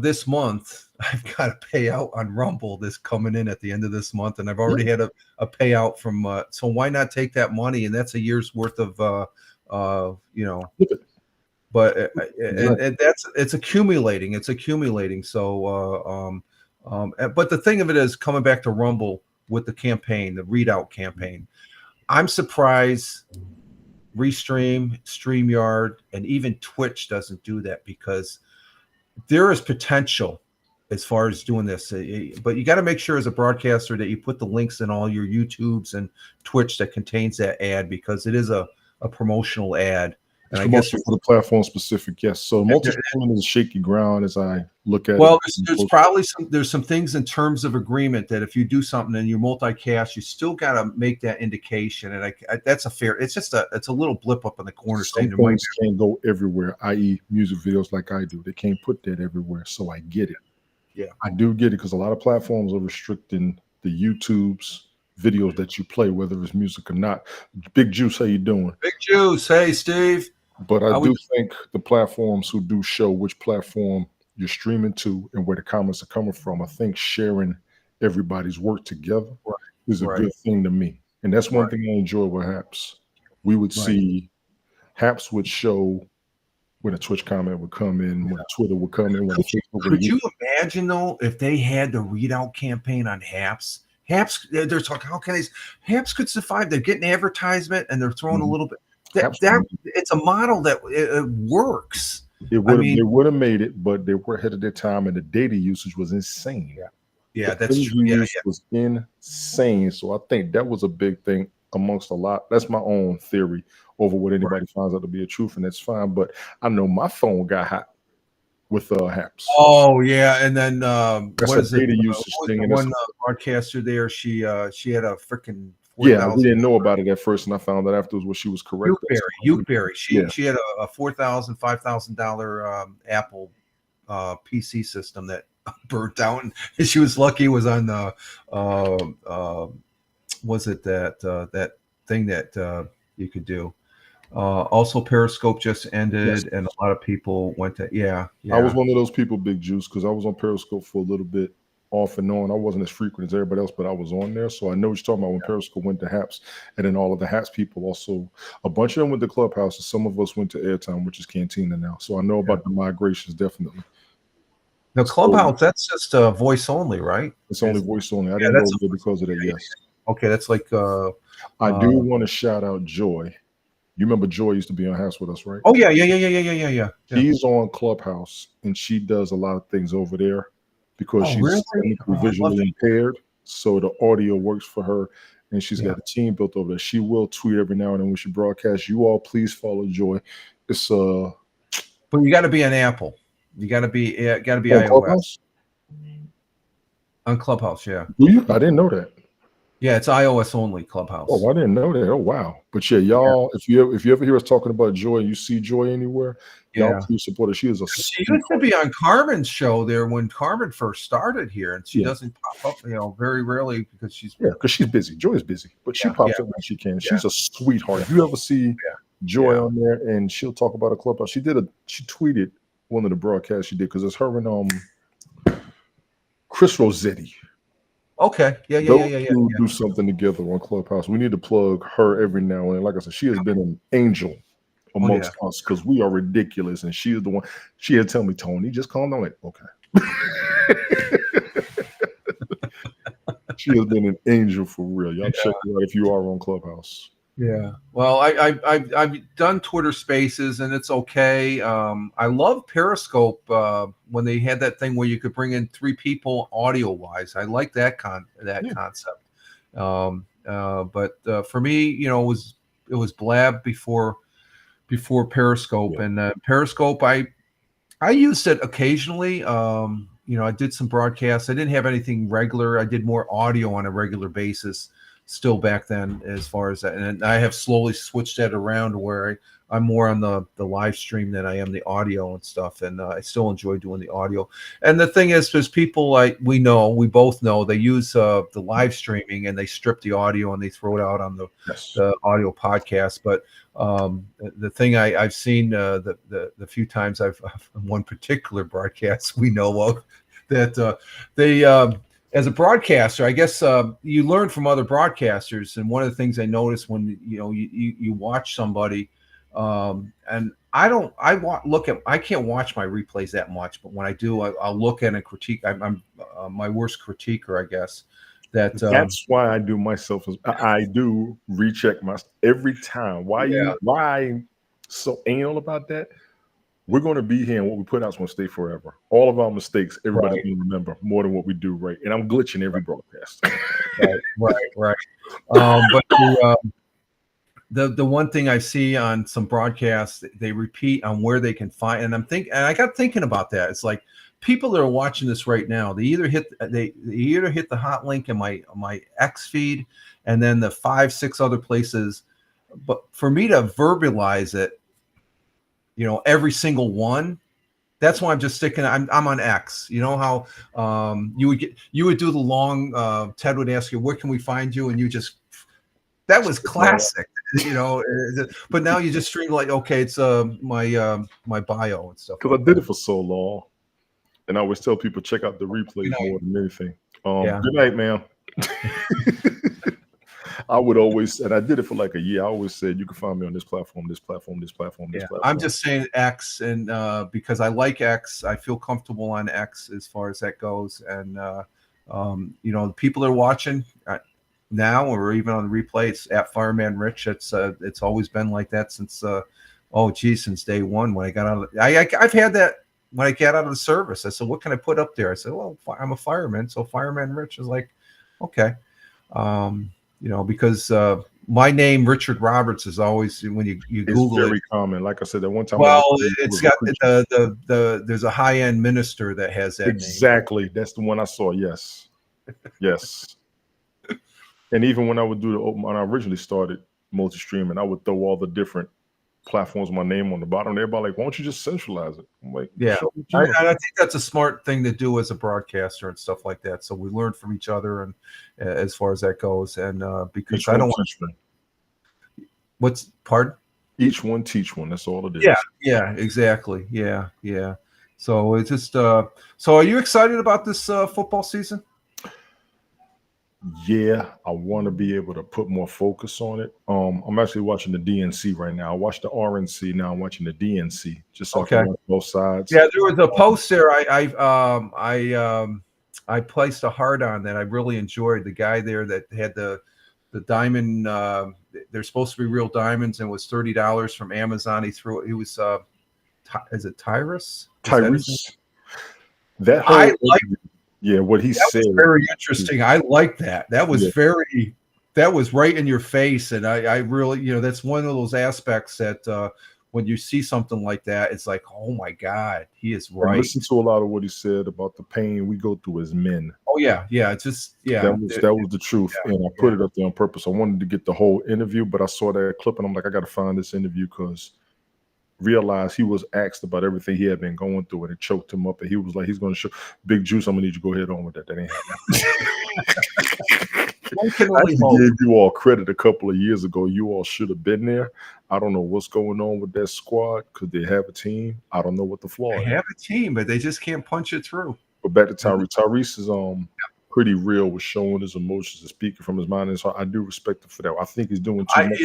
this month I've got to pay out on Rumble this coming in at the end of this month, and I've already had a payout from. So why not take that money? And that's a year's worth of You know, Look at- but Exactly. and it's accumulating. It's accumulating. So, but the thing of it is, coming back to Rumble with the campaign, the readout campaign, I'm surprised Restream, StreamYard, and even Twitch doesn't do that, because there is potential as far as doing this. But you got to make sure as a broadcaster that you put the links in all your YouTubes and Twitch that contains that ad, because it is a promotional ad. And It's I guess promotion for the platform specific, yes. So multi-streaming is shaky ground as I look at well, it. there's probably some things in terms of agreement that if you do something and you multicast, you still got to make that indication. And that's a fair. It's just it's a little blip up in the corner saying Some there might things can't go everywhere, i.e., music videos like I do. They can't put that everywhere. So I get it. Yeah. I do get it, because a lot of platforms are restricting the YouTube's videos that you play, whether it's music or not. Big Juice, how you doing? Big Juice. Hey, Steve. But I I do would- think the platforms who do show which platform you're streaming to and where the comments are coming from, I think sharing everybody's work together Right. is a Right. good thing to me. And that's one Right. thing I enjoy with Haps. We would Right. see Haps would show when a Twitch comment would come in, when a Twitter would come in, when a Facebook Could would you imagine though if they had the readout campaign on Haps? Haps, they're talking. How can they? Haps could survive. They're getting advertisement and they're throwing a little bit. That it's a model that it works. They would have made it, but they were ahead of their time, and the data usage was insane. Yeah, The that's true. use was insane. So I think that was a big thing amongst a lot. That's my own theory over what anybody finds out to be a truth, and that's fine. But I know my phone got hot with Haps. Oh yeah, and then That's what a is it? data usage thing. And One broadcaster there, she had a freaking we didn't know about it at first, and I found out afterwards what she was correct. Ukeberry. She had a $4,000, $5,000 Apple PC system that burnt out, and she was lucky it was on the was it that thing that you could do. Also, Periscope just ended, and a lot of people went to I was one of those people, Big Juice, because I was on Periscope for a little bit off and on. I wasn't as frequent as everybody else, but I was on there, so I know what you're talking about when Periscope went to Haps, and then all of the Haps people also, a bunch of them went to Clubhouse, and some of us went to Airtime, which is Cantina now. So I know about the migrations definitely. Now, Clubhouse, that's just voice only, right? It's only voice only. I didn't go there because of that. Yes. Okay, that's like. I do want to shout out Joy. You remember Joy used to be on House with us, right? Oh yeah. He's on Clubhouse, and she does a lot of things over there because she's visually impaired. So the audio works for her, and she's got a team built over there. She will tweet every now and then when she broadcasts. You all please follow Joy. It's but you got to be an Apple. You got to be iOS. Clubhouse? On Clubhouse, yeah. Do you? I didn't know that. Yeah, it's iOS only Clubhouse. Oh, I didn't know that. Oh, wow. But yeah, y'all, if you ever hear us talking about Joy and you see Joy anywhere, y'all please support her. She is she used to be on Carmen's show there when Carmen first started here, and she doesn't pop up, very rarely because she's busy. Joy is busy, but she pops up when she can. She's a sweetheart. If you ever see Joy on there, and she'll talk about a Clubhouse. She tweeted one of the broadcasts she did because it's her and Chris Rossetti. Okay. Yeah. Do something together on Clubhouse. We need to plug her every now and then. Like I said, she has been an angel amongst us because we are ridiculous, and she is the one. She had tell me, Tony, just calm down. Like, okay. She has been an angel for real. Y'all check her out if you are on Clubhouse. Yeah. Well, I've done Twitter Spaces, and it's okay. I love Periscope when they had that thing where you could bring in 3 people audio wise. I like that concept. But for me, it was Blab before Periscope, and Periscope I used it occasionally. I did some broadcasts. I didn't have anything regular. I did more audio on a regular basis still back then as far as that. And I have slowly switched that around to where I'm more on the live stream than I am the audio and stuff. And I still enjoy doing the audio. And the thing is, there's people we both know, they use the live streaming and they strip the audio and they throw it out on the audio podcast. But the thing I've seen the few times I've one particular broadcast we know of that they as a broadcaster, I guess you learn from other broadcasters, and one of the things I noticed when you watch somebody, And I can't watch my replays that much, but when I do, I'll look at and critique. I'm my worst critiquer, I guess. That's why I do myself. I do recheck my every time. Why so anal about that? We're going to be here, and what we put out is going to stay forever. All of our mistakes, everybody's going to remember more than what we do right. And I'm glitching every broadcast. Right. But the one thing I see on some broadcasts, they repeat on where they can find, and I got thinking about that. It's like people that are watching this right now, they either hit the hot link in my X feed, and then the 5-6 other places. But for me to verbalize it, every single one, that's why I'm just sticking. I'm on X. You know how you would do the long. Ted would ask you, "Where can we find you?" And you just that was classic. But now you just stream like, okay, it's my bio and stuff. Because I did it for so long, and I always tell people check out the replays more than anything. Good night, ma'am. I would always, and I did it for like a year. I always said you can find me on this platform, this platform, this platform, this platform. I'm just saying X, and because I like X, I feel comfortable on X as far as that goes. And the people that are watching now, or even on the replay, it's at Fireman Rich. It's always been like that since since day one when I got out. I've had that when I got out of the service. I said, what can I put up there? I said, well, I'm a fireman, so Fireman Rich is like, okay. Because my name Richard Roberts is always when you Google very common. Like I said, at one time. Well, it's got there's a high end minister that has that exactly. name. That's the one I saw. Yes. And even when I would do when I originally started multi-streaming, I would throw all the different platforms, my name on the bottom. Everybody like, why don't you just centralize it? I'm like, yeah. I think that's a smart thing to do as a broadcaster and stuff like that. So we learn from each other, and as far as that goes, and because I don't want to. What's pardon? Each one teach one. That's all it is. Yeah, exactly. Yeah. So it's just. So are you excited about this football season? Yeah, I want to be able to put more focus on it. I'm actually watching the DNC right now. I watched the RNC, now I'm watching the DNC, just so I can watch both sides. Yeah, there was a post there. I placed a heart on that. I really enjoyed the guy there that had the diamond. They're supposed to be real diamonds, and it was $30 from Amazon. He threw it. He was is it Tyrus? Tyrese. Yeah, what he said was very interesting. I like that. That was that was right in your face, and I really, that's one of those aspects that when you see something like that, it's like, oh my God, he is right. I listened to a lot of what he said about the pain we go through as men. Oh yeah, it's just that was the truth, and I put it up there on purpose. I wanted to get the whole interview, but I saw that clip, and I'm like, I got to find this interview because. Realized he was asked about everything he had been going through, and it choked him up. And he was like, "He's going to show Big Juice. I'm going to need you to go ahead on with that. That ain't happening." I gave you all credit a couple of years ago. You all should have been there. I don't know what's going on with that squad because they have a team. I don't know what the flaw is. They have a team, but they just can't punch it through. But back to Tyrese. Tyrese is pretty real with showing his emotions and speaking from his mind, and so I do respect him for that. I think he's doing too much.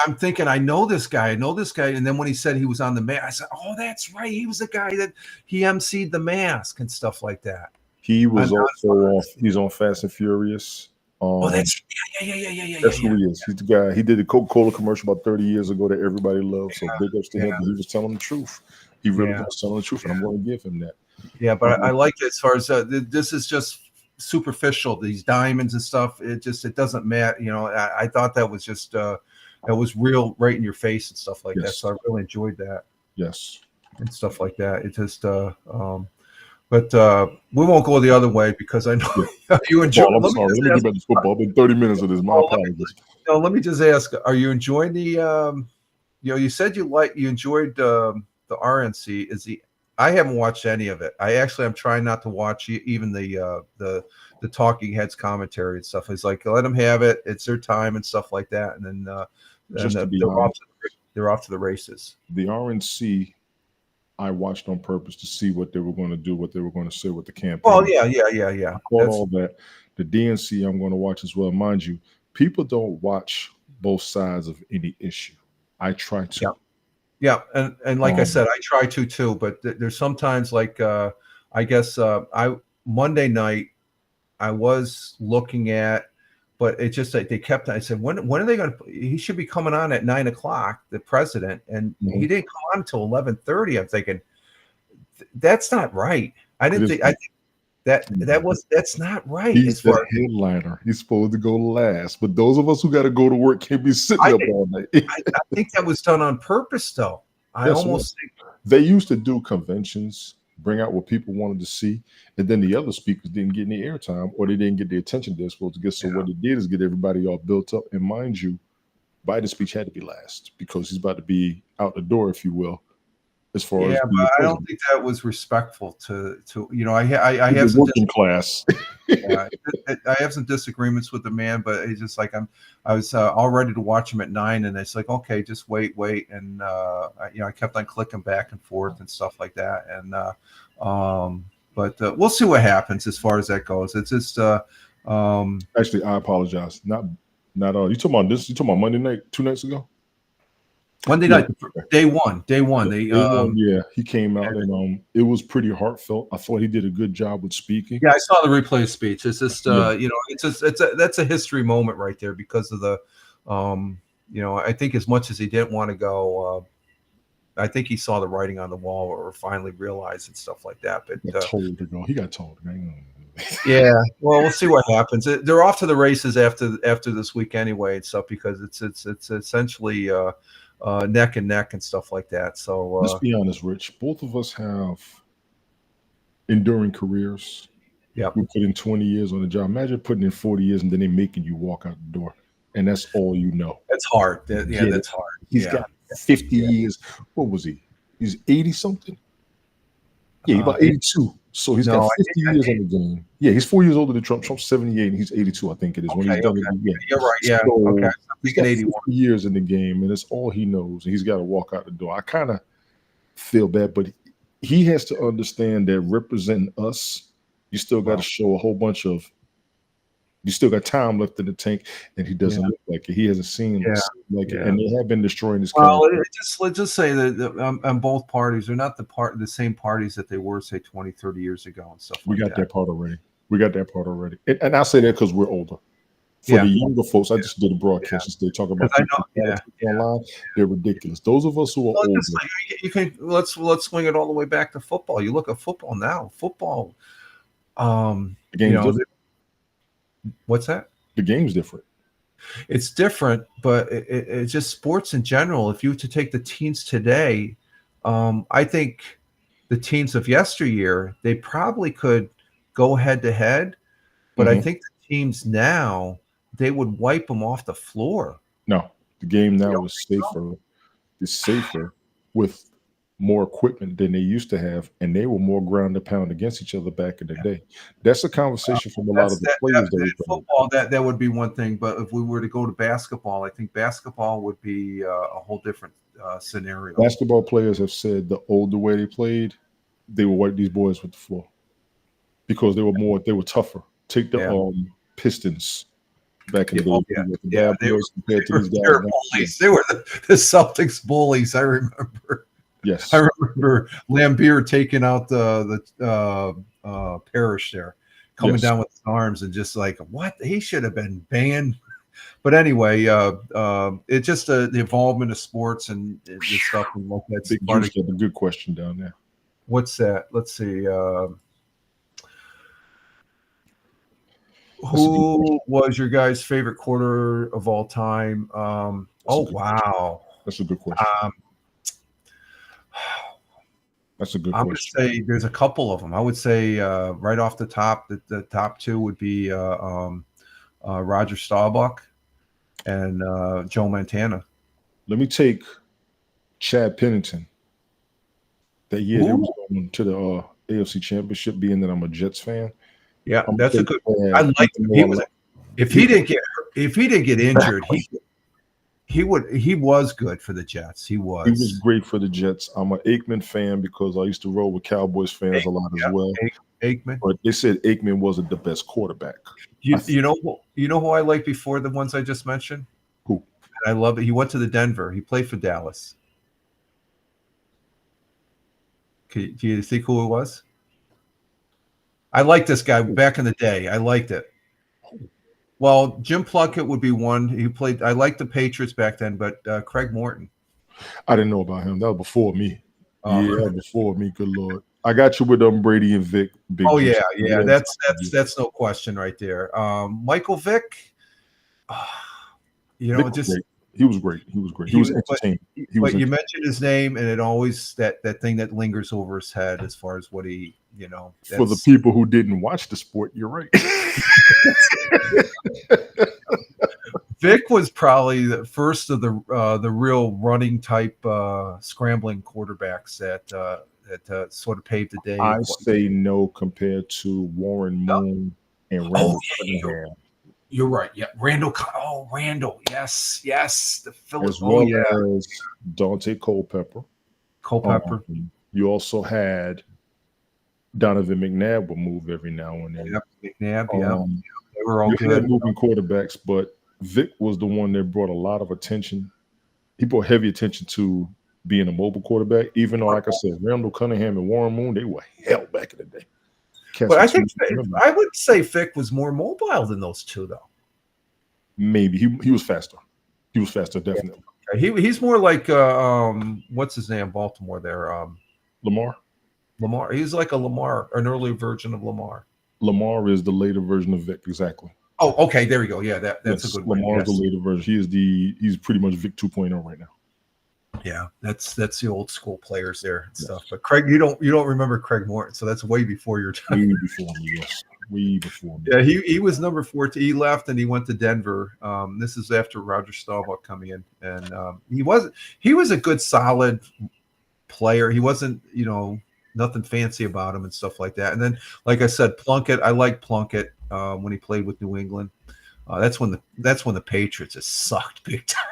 I'm thinking, I know this guy, and then when he said he was on the mask, I said, "Oh, that's right, he was the guy that he emceed the mask and stuff like that." He was he's on Fast and Furious. That's That's who he is. He's the guy. He did a Coca-Cola commercial about 30 years ago that everybody loved. So big ups to him. He was telling the truth. He really was telling the truth, and I'm going to give him that. Yeah, but I like it as far as this is just superficial, these diamonds and stuff. It doesn't matter. I thought that was just that was real, right in your face and stuff like that. So I really enjoyed that. Yes, and stuff like that. It just but we won't go the other way because I know you enjoy. I'm sorry. Let me get back to football. Been 30 minutes of this. My apologies. Let me just ask: are you enjoying the? You said you enjoyed the RNC. I haven't watched any of it. I'm trying not to watch even the talking heads commentary and stuff. It's like, let them have it. It's their time and stuff like that. And then they're off to the races. The RNC, I watched on purpose to see what they were going to do, what they were going to say with the campaign. Well, yeah. I caught all that. The DNC, I'm going to watch as well. Mind you, people don't watch both sides of any issue. I try to. Yeah, and like I said, I try to too, but there's sometimes like I guess I Monday night I was looking at, but it just like they kept. I said, when are they going to? He should be coming on at 9 o'clock, the president, and he didn't come on until 11:30. I'm thinking that's not right. I didn't think. I think that's not right. He's the headliner. He's supposed to go last, but those of us who got to go to work can't be sitting up all night. I think that was done on purpose, though. I almost think they used to do conventions, bring out what people wanted to see, and then the other speakers didn't get any airtime, or they didn't get the attention they're supposed to get. So what they did is get everybody all built up. And mind you, Biden's speech had to be last because he's about to be out the door, if you will. As far as but I don't think that was respectful to I have some working class. I have some disagreements with the man, but it's just like I was all ready to watch him at 9, and it's like, okay, just wait, and I kept on clicking back and forth and stuff like that, and but we'll see what happens as far as that goes. It's just actually, I apologize. Not you talking about this? You talking about Monday night 2 nights ago? Monday night, day one. Yeah, he came out and it was pretty heartfelt. I thought he did a good job with speaking. Yeah, I saw the replay speech. It's just that's a history moment right there because of the I think as much as he didn't want to go, I think he saw the writing on the wall or finally realized and stuff like that. But he got told to go. Yeah, well, we'll see what happens. They're off to the races after this week anyway and stuff because it's essentially neck and neck and stuff like that. So let's be honest, Rich. Both of us have enduring careers. Yeah, we put in 20 years on the job. Imagine putting in 40 years and then they making you walk out the door, and that's all you know. That's hard. That's hard. He's got 50 years. What was he? He's 80 something. Yeah, he's about 82. So he's got 50 years on the game. Yeah, he's 4 years older than Trump. Trump's 78 and he's 82, I think it is. When he's done You're right. Yeah. So okay. He's got 50 years in the game, and it's all he knows. And he's got to walk out the door. I kind of feel bad, but he has to understand that representing us, you still got to show a whole bunch of. You still got time left in the tank, and he doesn't look like it. He hasn't seen it, and they have been destroying his. Well, let's just say that on both parties, they're not the same parties that they were, say, 20, 30 years ago and stuff. We got that part already. And I say that because we're older. For the younger folks, I just did a broadcast. They talk about online. They're ridiculous. Those of us who are older, you can let's swing it all the way back to football. You look at football now. Football, what's that? The game's different. It's different, but it's just sports in general. If you were to take the teams today, I think the teams of yesteryear, they probably could go head to head, but I think the teams now, they would wipe them off the floor. No, the game now is safer. It's safer with more equipment than they used to have, and they were more ground and pound against each other back in the day. That's a conversation from a lot of the players. Football, that would be one thing, but if we were to go to basketball, I think basketball would be a whole different scenario. Basketball players have said the older way they played, they would wipe these boys with the floor because they were tougher. Take the Pistons back in the day. They were bullies. They were the Celtics bullies. I remember. Yes, I remember Lambeer taking out the Parrish there, coming down with his arms and just like, what? He should have been banned. But anyway, it's just the involvement of sports and stuff. And that's a good question down there. What's that? Let's see. Who was your guys' favorite quarter of all time? Wow. That's a good question. That's a good question. I would say there's a couple of them. I would say right off the top, the top two would be Roger Staubach and Joe Montana. Let me take Chad Pennington. That year they was going to the AFC Championship, being that I'm a Jets fan. Yeah, that's a good one. I like him. If he didn't get injured, he was good for the Jets. He was great for the Jets. I'm an Aikman fan because I used to roll with Cowboys fans a lot as well. Aikman. But they said Aikman wasn't the best quarterback. You know who I like before the ones I just mentioned? Who? And I love it. He went to the Denver. He played for Dallas. Do you think who it was? I liked this guy back in the day. I liked it. Well, Jim Plunkett would be one. He played. I liked the Patriots back then, but Craig Morton. I didn't know about him. That was before me. Oh. Yeah, that was before me. Good Lord. I got you with Brady and Vic. Big Oh juice. yeah. That's no question right there. Michael Vick. Vic was great. He was great. He was great. He was entertaining. But you mentioned his name, and it always that thing that lingers over his head as far as what he, For the people who didn't watch the sport, you're right. Vic was probably the first of the real running type scrambling quarterbacks that sort of paved the day. I say no compared to Warren Moon and Randall Cunningham. You're right. Yeah, Randall. Oh, Randall. Yes. The Phillips. As well as Dante Culpepper. You also had Donovan McNabb will move every now and then. Yep, McNabb. They were all good. Had moving quarterbacks, but Vic was the one that brought a lot of attention. He brought heavy attention to being a mobile quarterback, even though, like I said, Randall Cunningham and Warren Moon, they were hell back in the day. But I would say Vic was more mobile than those two, though. Maybe he was faster. He was faster, definitely. Yeah. He's more like what's his name? Baltimore there. Lamar. He's like a Lamar, an early version of Lamar. Lamar is the later version of Vic, exactly. Oh, okay, there we go. Yeah, that's a good one. Lamar's the later version. He's pretty much Vic 2.0 right now. Yeah, that's the old school players there and stuff. But Craig, you don't remember Craig Morton, so that's way before your time. Way before me, yes. Way before me. Yeah, he was number 14. He left and he went to Denver. This is after Roger Staubach coming in, and he was a good, solid player. He wasn't, nothing fancy about him and stuff like that. And then, like I said, Plunkett. I like Plunkett when he played with New England. That's when the Patriots just sucked big time.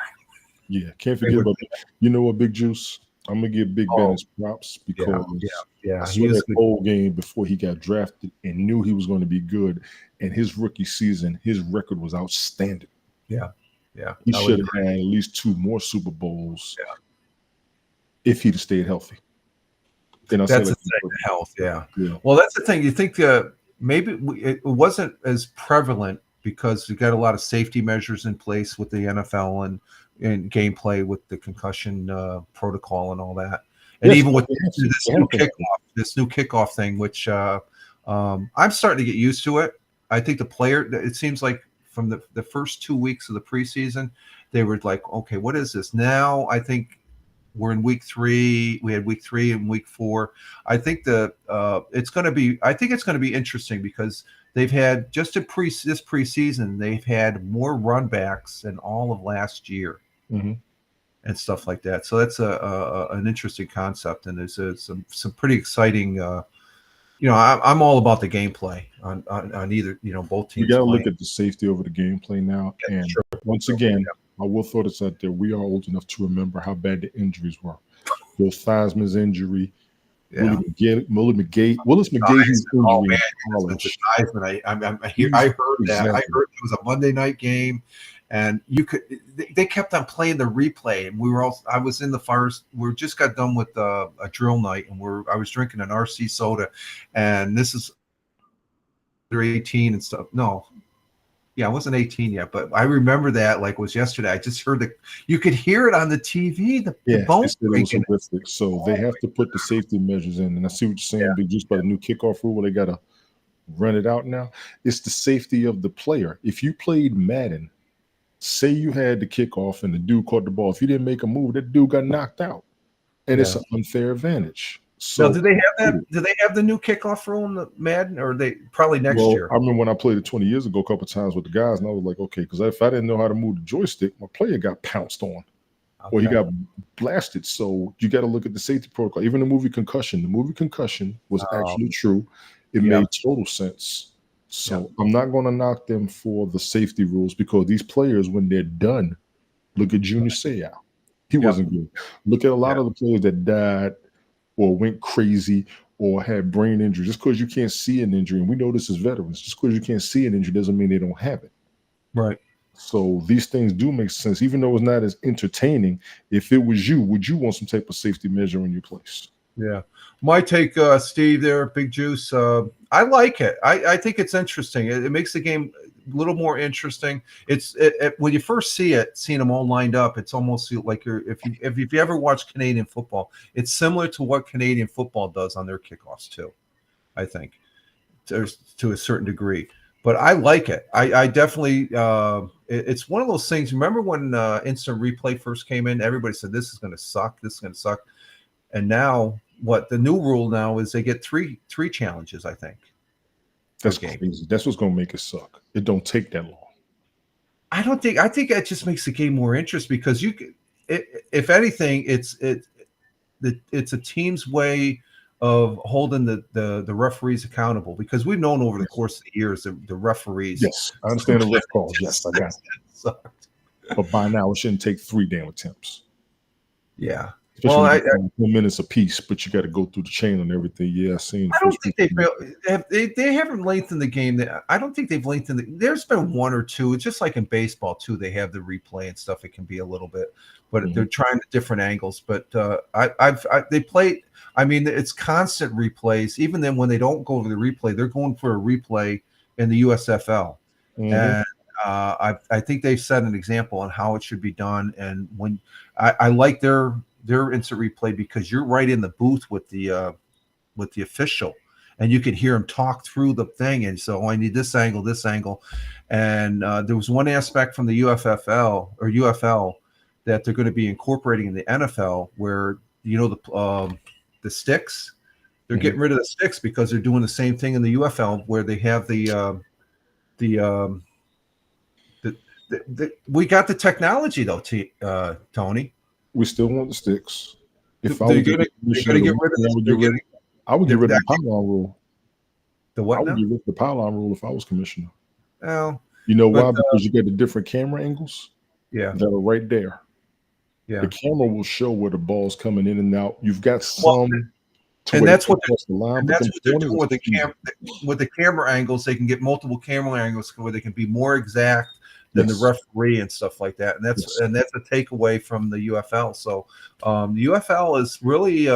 Yeah, can't forget about that. You know what, Big Juice? I'm gonna give Big Ben his props because I saw that whole game before he got drafted and knew he was going to be good. And his rookie season, his record was outstanding. Yeah. He should have had at least 2 more Super Bowls if he'd have stayed healthy. That's the thing, health. Yeah. Well, that's the thing. You think maybe it wasn't as prevalent because we got a lot of safety measures in place with the NFL and gameplay with the concussion protocol and all that, and even with this new kickoff thing, which I'm starting to get used to it. I think the player. It seems like from the first 2 weeks of the preseason, they were like, okay, what is this now? I think we're in week 3. We had week 3 and week 4. I think it's going to be. I think it's going to be interesting because they've had just this preseason. They've had more run backs than all of last year, and stuff like that. So that's an interesting concept, and there's some pretty exciting. I'm all about the gameplay on either. Both teams. You got to look at the safety over the gameplay now, and once again. I will throw this out there. We are old enough to remember how bad the injuries were. Bill Theismann's injury, Willis McGahee, whose injury in college. I heard that. I heard it was a Monday night game, and they kept on playing the replay, and I was in the fires. We just got done with a drill night, and I was drinking an RC soda, and this is they're 18 and stuff. No. Yeah, I wasn't 18 yet, but I remember that like it was yesterday. I just heard you could hear it on the TV, the bones breaking. So they have to put the safety measures in. And I see what you're saying, but just by the new kickoff rule where they got to run it out now. It's the safety of the player. If you played Madden, say you had the kickoff and the dude caught the ball. If you didn't make a move, that dude got knocked out. And it's an unfair advantage. So now, do they have that? Do they have the new kickoff rule in the Madden, or they probably next year? I remember when I played it 20 years ago, a couple of times with the guys, and I was like, okay, because if I didn't know how to move the joystick, my player got pounced on, or he got blasted. So you got to look at the safety protocol. Even the movie Concussion. The movie Concussion was actually true. It made total sense. So I'm not going to knock them for the safety rules because these players, when they're done, look at Junior Seau. He wasn't good. Look at a lot of the players that died or went crazy or had brain injury. Just because you can't see an injury, and we know this as veterans, just because you can't see an injury doesn't mean they don't have it. Right. So these things do make sense, even though it's not as entertaining. If it was you, would you want some type of safety measure in your place? Yeah. My take, Steve, there, Big Juice. I like it. I think it's interesting. It makes the game a little more interesting. When you first see it, seeing them all lined up, it's almost like if you ever watch Canadian football, it's similar to what Canadian football does on their kickoffs too. I think to a certain degree. But I like it. I definitely. It's one of those things. Remember when instant replay first came in? Everybody said this is going to suck. This is going to suck. And now, what the new rule now is they get three challenges. I think That's crazy. That's what's going to make it suck. It don't take that long. I think that just makes the game more interesting because if anything, it's a team's way of holding the referees accountable, because we've known over the course of the years the referees. Yes, I understand the ref calls. Yes, I got it. But by now, it shouldn't take 3 damn attempts. Yeah. Especially 4 minutes apiece, but you got to go through the chain and everything. Yeah, I've seen. I don't think they haven't lengthened the game. I don't think they've lengthened there's been one or two. It's just like in baseball too. They have the replay and stuff. It can be a little bit, but they're trying different angles. But they played. I mean, it's constant replays. Even then, when they don't go over the replay, they're going for a replay in the USFL, and I think they've set an example on how it should be done. And when I like their instant replay, because you're right in the booth with the official, and you can hear him talk through the thing. And so I need this angle. And there was one aspect from the UFFL or UFL that they're going to be incorporating in the NFL, where the sticks, they're getting rid of the sticks because they're doing the same thing in the UFL, where they have we got the technology though, Tony. We still want the sticks. If I would get rid of the pylon rule. The what? I would get rid of the pylon rule if I was commissioner. Well, you know why? Because you get the different camera angles. Yeah, that are right there. Yeah, the camera will show where the ball's coming in and out. You've got some, and that's what they're doing with the camera. With the camera angles, they can get multiple camera angles where they can be more exact than the referee and stuff like that. And that's a takeaway from the UFL. So the UFL is really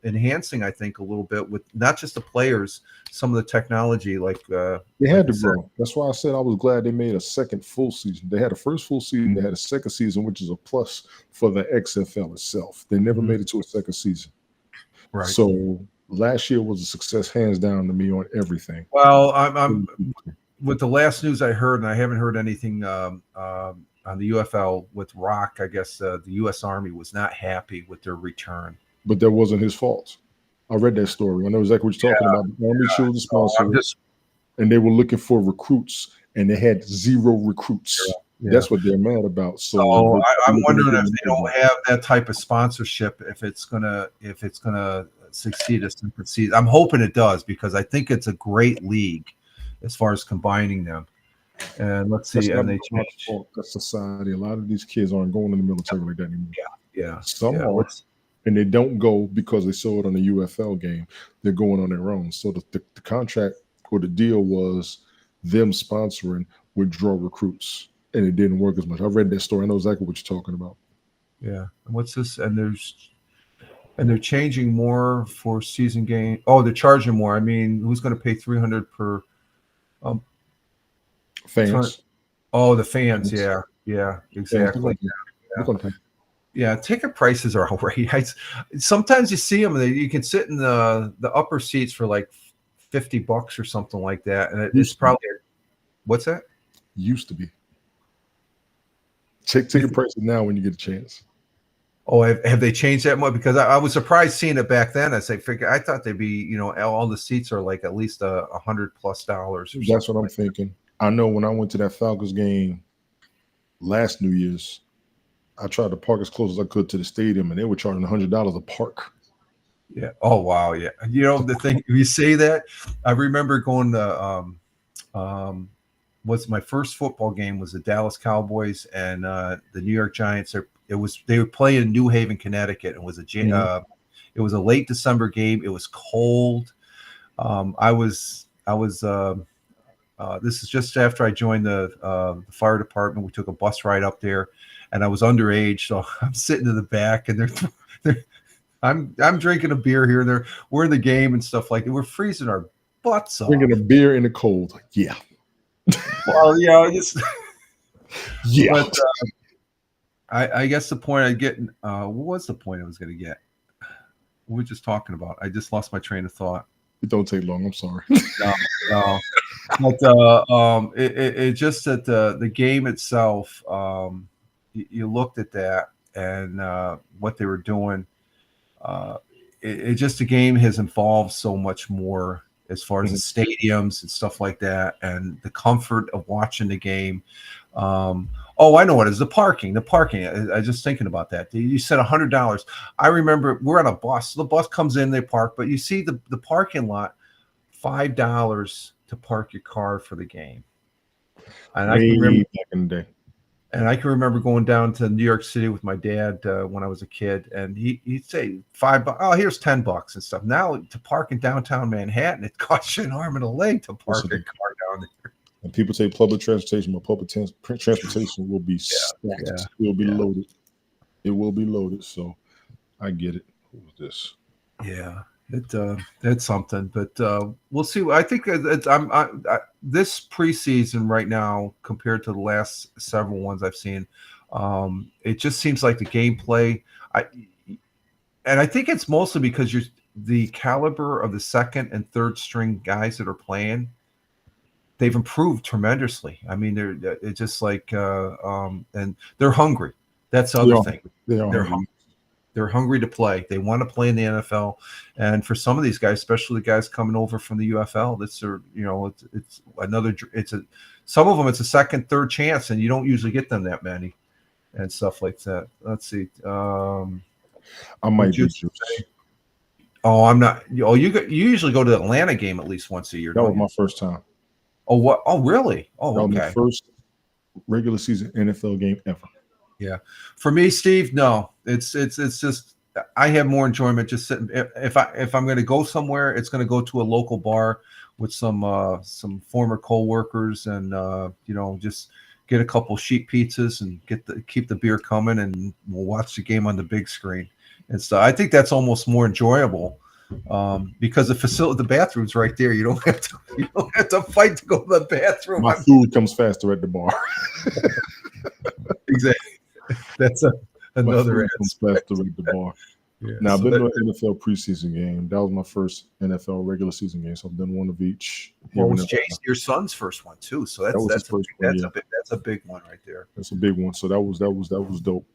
enhancing, I think, a little bit with not just the players, some of the technology. Like they had to grow. That's why I said I was glad they made a second full season. They had a first full season. They had a second season, which is a plus for the XFL itself. They never made it to a second season. Right. So last year was a success, hands down, to me on everything. Well, I'm with the last news I heard, and I haven't heard anything on the UFL with Rock. I guess the U.S. Army was not happy with their return. But that wasn't his fault. I read that story. I know exactly what you're talking about. The Army chose the sponsor, and they were looking for recruits, and they had 0 recruits. Yeah. That's what they're mad about. So I'm wondering if they don't have that type of sponsorship, if it's gonna succeed as different season. I'm hoping it does, because I think it's a great league as far as combining them. And let's see, and they changed. That's society. A lot of these kids aren't going in the military like that anymore. Yeah. Some are. And they don't go because they saw it on the UFL game. They're going on their own. So the contract or the deal was them sponsoring would draw recruits, and it didn't work as much. I read that story. I know exactly what you're talking about. Yeah. And what's this? And they're changing more for season game. Oh, they're charging more. I mean, who's going to pay $300 per fans? Oh, the fans. Yeah, exactly. Yeah, ticket prices are outrageous. Sometimes you see them, and you can sit in the upper seats for like $50 or something like that, and it's probably what's that? Used to be. Check ticket prices now when you get a chance. Oh, have they changed that much? Because I was surprised seeing it back then. I thought they'd be, all the seats are like at least $100+. That's what I'm thinking. I know when I went to that Falcons game last New Year's, I tried to park as close as I could to the stadium, and they were charging $100 a park. Yeah. Oh, wow. Yeah. The thing, you say that, I remember going to what's my first football game was the Dallas Cowboys and the New York Giants. They were playing in New Haven, Connecticut. It was a late December game. It was cold. This is just after I joined the fire department. We took a bus ride up there, and I was underage, so I'm sitting in the back, and I'm drinking a beer here and there. We're in the game and stuff like that. We're freezing our butts off. Drinking a beer in the cold. Yeah. Well, yeah, Yeah. but I guess the point I get. What was the point I was going to get? What were we just talking about? I just lost my train of thought. It don't take long. I'm sorry. No. But it just that the game itself. You looked at that and what they were doing. It just the game has evolved so much more as far as the stadiums and stuff like that, and the comfort of watching the game. Oh, I know what it is. The parking. I just thinking about that. You said $100. I remember we're on a bus. The bus comes in, they park, but you see the parking lot, $5 to park your car for the game. And I can remember back in the day. And I can remember going down to New York City with my dad when I was a kid, and he'd say $5. Oh, here's $10 and stuff. Now to park in downtown Manhattan, it costs you an arm and a leg to park a car down there. And people take public transportation, but public transportation will be stacked. It will be loaded. It will be loaded. So I get it. Who was this? Yeah. That's something, but we'll see. I think this preseason right now compared to the last several ones I've seen, it just seems like the gameplay. I think it's mostly because the caliber of the second and third string guys that are playing, they've improved tremendously. I mean, it's just like and they're hungry. That's the other thing. They're hungry. They're hungry to play. They want to play in the NFL, and for some of these guys, especially the guys coming over from the UFL, some of them it's a second, third chance, and you don't usually get them that many, and stuff like that. Let's see. I might be. Oh, I'm not. Oh, you usually go to the Atlanta game at least once a year. That was my first time. Oh, what? Oh, really? Oh, that was okay. my first regular season NFL game ever. Yeah, for me, Steve, no, it's just I have more enjoyment just sitting. If I'm going to go somewhere, it's going to go to a local bar with some former coworkers and just get a couple sheet pizzas and keep the beer coming, and we'll watch the game on the big screen. And so I think that's almost more enjoyable because the bathroom's right there. You don't have to fight to go to the bathroom. My food comes faster at the bar. Exactly. That's another aspect of the bar. Yeah, now I've been to an NFL preseason game. That was my first NFL regular season game. So I've done one of each. Well, it was Jason, your son's first one too. So that's a big one right there. That's a big one. So that was dope.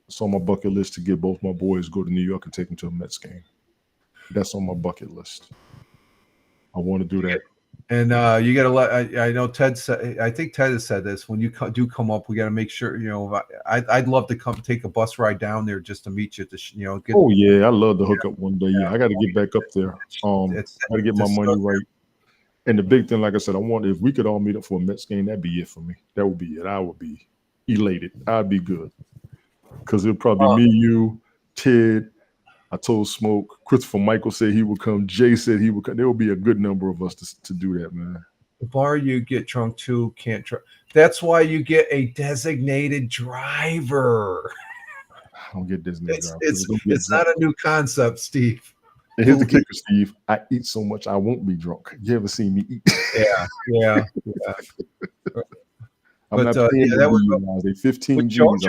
It's on my bucket list to get both my boys go to New York and take them to a Mets game. That's on my bucket list. I want to do that. And you got to let. I know Ted said. I think Ted has said this. When you do come up, we got to make sure. I'd love to come take a bus ride down there just to meet you. I love to hook up one day. Yeah, I got to get back up there. Got to get my money right. And the big thing, like I said, I want if we could all meet up for a Mets game, that'd be it for me. That would be it. I would be elated. I'd be good because it'll probably be me, you, Ted. I told Smoke. Christopher Michael said he would come. Jay said he would come. There will be a good number of us to do that, man. The bar you get drunk too can't. That's why you get a designated driver. I don't get designated driver. It's not a new concept, Steve. And here's the kicker, Steve. I eat so much I won't be drunk. You ever seen me eat? Yeah. I'm not paying they 15 G's.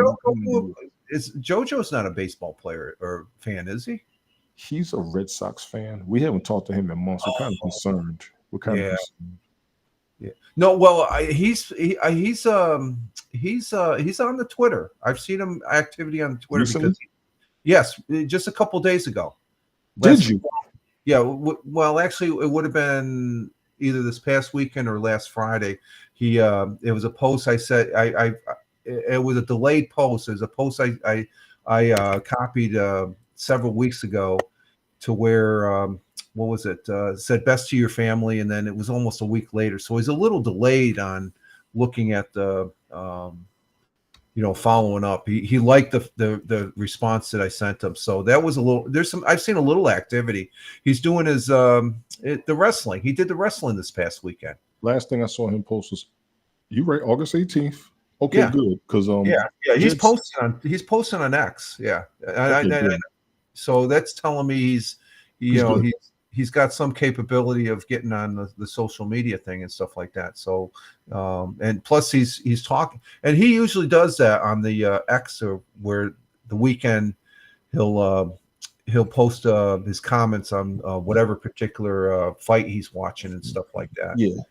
JoJo's not a baseball player or fan, is he? He's a Red Sox fan. We haven't talked to him in months. We're kind of concerned. Yeah. No, well, he's on the Twitter. I've seen him activity on Twitter because yes, just a couple days ago. Did you? Yeah. Well, actually, it would have been either this past weekend or last Friday. It was a post I said it was a delayed post. It was a post I copied several weeks ago to where what was it? Said best to your family, and then it was almost a week later. So he's a little delayed on looking at the following up. He liked the response that I sent him. So that was a little. I've seen a little activity. He's doing his the wrestling. He did the wrestling this past weekend. Last thing I saw him post was you right August 18th. Okay, good. Because he's posting on X. Yeah, So that's telling me he's he's got some capability of getting on the social media thing and stuff like that. So and plus he's talking, and he usually does that on the X, or where the weekend he'll post his comments on whatever particular fight he's watching and stuff like that. Yeah.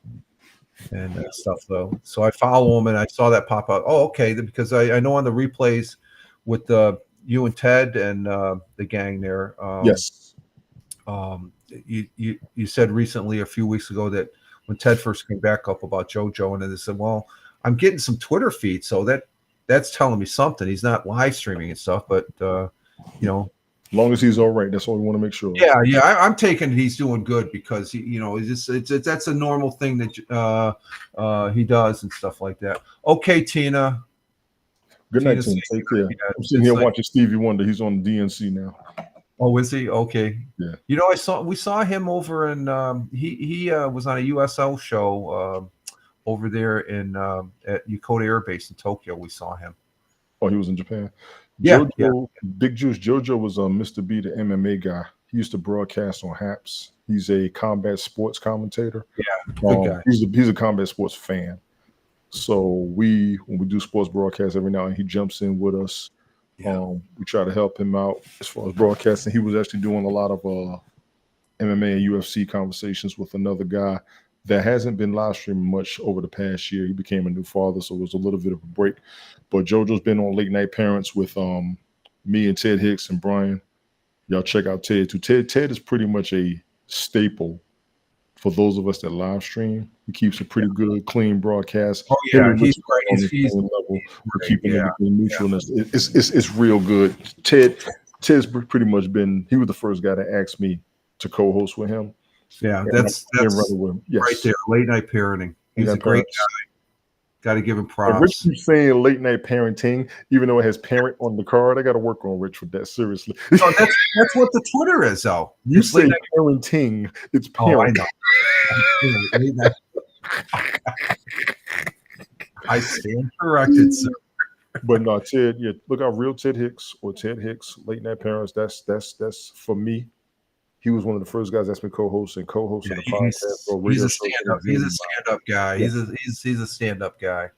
And stuff though. So I follow him, and I saw that pop out. Oh, okay, because I know on the replays with you and Ted and the gang there. Yes. You said recently, a few weeks ago, that when Ted first came back up about JoJo, and then they said, "Well, I'm getting some Twitter feeds, so that's telling me something. He's not live streaming and stuff, but you know." As long as he's all right, that's all we want to make sure. Yeah, I'm taking he's doing good, because that's a normal thing that he does and stuff like that. Okay, Tina. Good night, Tina. Take care. I'm sitting here watching Stevie Wonder. He's on DNC now. Oh, is he? Okay. Yeah. We saw him over in he was on a USL show over there in at Yokota Air Base in Tokyo. We saw him. Oh, he was in Japan. Yeah, JoJo, Big Juice. JoJo was Mr. B, the MMA guy. He used to broadcast on HAPS. He's a combat sports commentator. Yeah, good guy. He's a combat sports fan. So when we do sports broadcasts every now and he jumps in with us. Yeah. We try to help him out as far as broadcasting. He was actually doing a lot of MMA and UFC conversations with another guy that hasn't been live streaming much over the past year. He became a new father, so it was a little bit of a break. But JoJo's been on Late Night Parents with me and Ted Hicks and Brian. Y'all check out Ted too. Ted is pretty much a staple for those of us that live stream. He keeps a pretty good, clean broadcast. Oh yeah, he's great. He's level. We're keeping everything neutral. Yeah. It's real good. Ted's pretty much been. He was the first guy to ask me to co-host with him. Yeah, that's right there. Late Night Parenting. He's a great guy. Got to give him props. Rich keeps saying Late Night Parenting, even though it has parent on the card. I got to work on Rich with that, seriously. No, that's what the Twitter is, though. You say parenting, it's parent. Oh, I know. I stand corrected, sir. But no, Ted, look out, Real Ted Hicks or Ted Hicks, Late Night Parents. That's for me. He was one of the first guys that's been co-hosting the podcast. He's a stand-up guy. Yeah. He's a stand-up guy.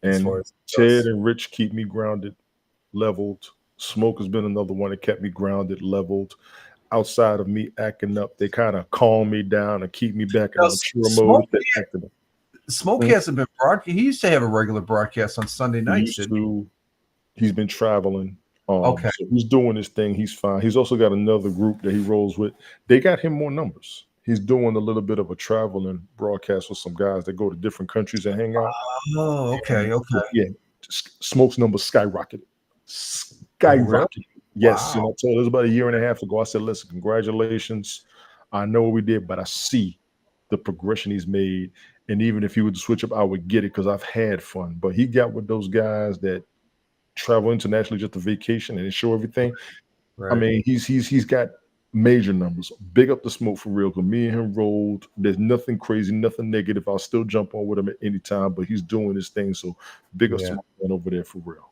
And Ted and Rich keep me grounded, leveled. Smoke has been another one that kept me grounded, leveled. Outside of me acting up, they kind of calm me down and keep me back in mature mode. Smoke hasn't been broadcast. He used to have a regular broadcast on Sunday nights. He's been traveling. Okay. So he's doing his thing. He's fine. He's also got another group that he rolls with. They got him more numbers. He's doing a little bit of a traveling broadcast with some guys that go to different countries and hang out. Oh, okay. Yeah. Smoke's numbers skyrocketed. Skyrocketed. Yes. Wow. And I told it was about a year and a half ago. I said, listen, congratulations. I know what we did, but I see the progression he's made. And even if he would switch up, I would get it because I've had fun. But he got with those guys that travel internationally just to vacation and show everything. Right. I mean, he's got major numbers. Big up the Smoke for real. Because me and him rolled. There's nothing crazy, nothing negative. I'll still jump on with him at any time, but he's doing his thing. So big up Smoke over there for real.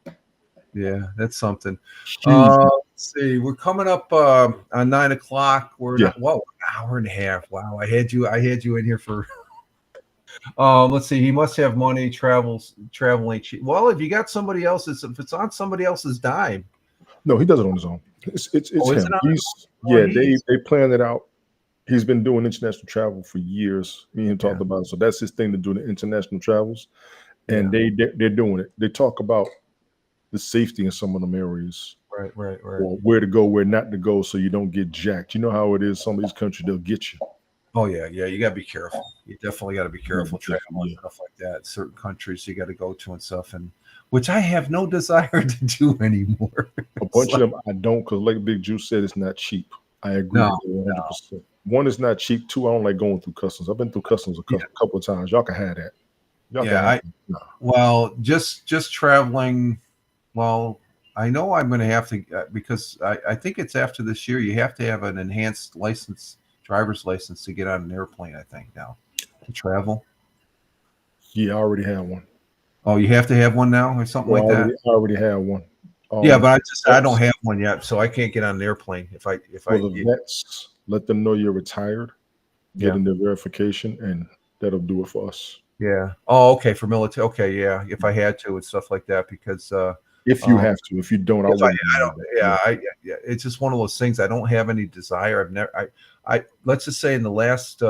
Yeah, that's something. Let's see. We're coming up on 9 o'clock. We're an hour and a half. Wow, I had you in here for. Let's see. He must have money. Traveling cheap. Well, if you got somebody else's, if it's on somebody else's dime. No, he does it on his own. It's him. They planned it out. He's been doing international travel for years. Me and him talked about it. So that's his thing, to do the international travels, and they're doing it. They talk about the safety in some of them areas. Right. Or where to go, where not to go, so you don't get jacked. You know how it is. Some of these countries, they'll get you. Oh yeah. You got to be careful. You definitely got to be careful traveling and stuff like that. Certain countries you got to go to and stuff, and which I have no desire to do anymore. A bunch of them I don't, because like Big Juice said, it's not cheap. I agree with 100%. No. One, is not cheap. Two, I don't like going through customs. I've been through customs a couple of times. Y'all can have that. Well, just traveling. Well, I know I'm going to have to because I think it's after this year. You have to have an enhanced driver's license to get on an airplane, I think, now to travel. Yeah, I already have one. Oh, you have to have one now or something like that? I already have one. Yeah, but I don't have one yet, so I can't get on an airplane. For the vets, let them know you're retired. Get in their verification, and that'll do it for us. Yeah. Oh, okay. For military. Okay. Yeah. If I had to and stuff like that, because if you have to, if you don't, I wouldn't. Yeah. It's just one of those things. I don't have any desire. I've never. I let's just say in the last.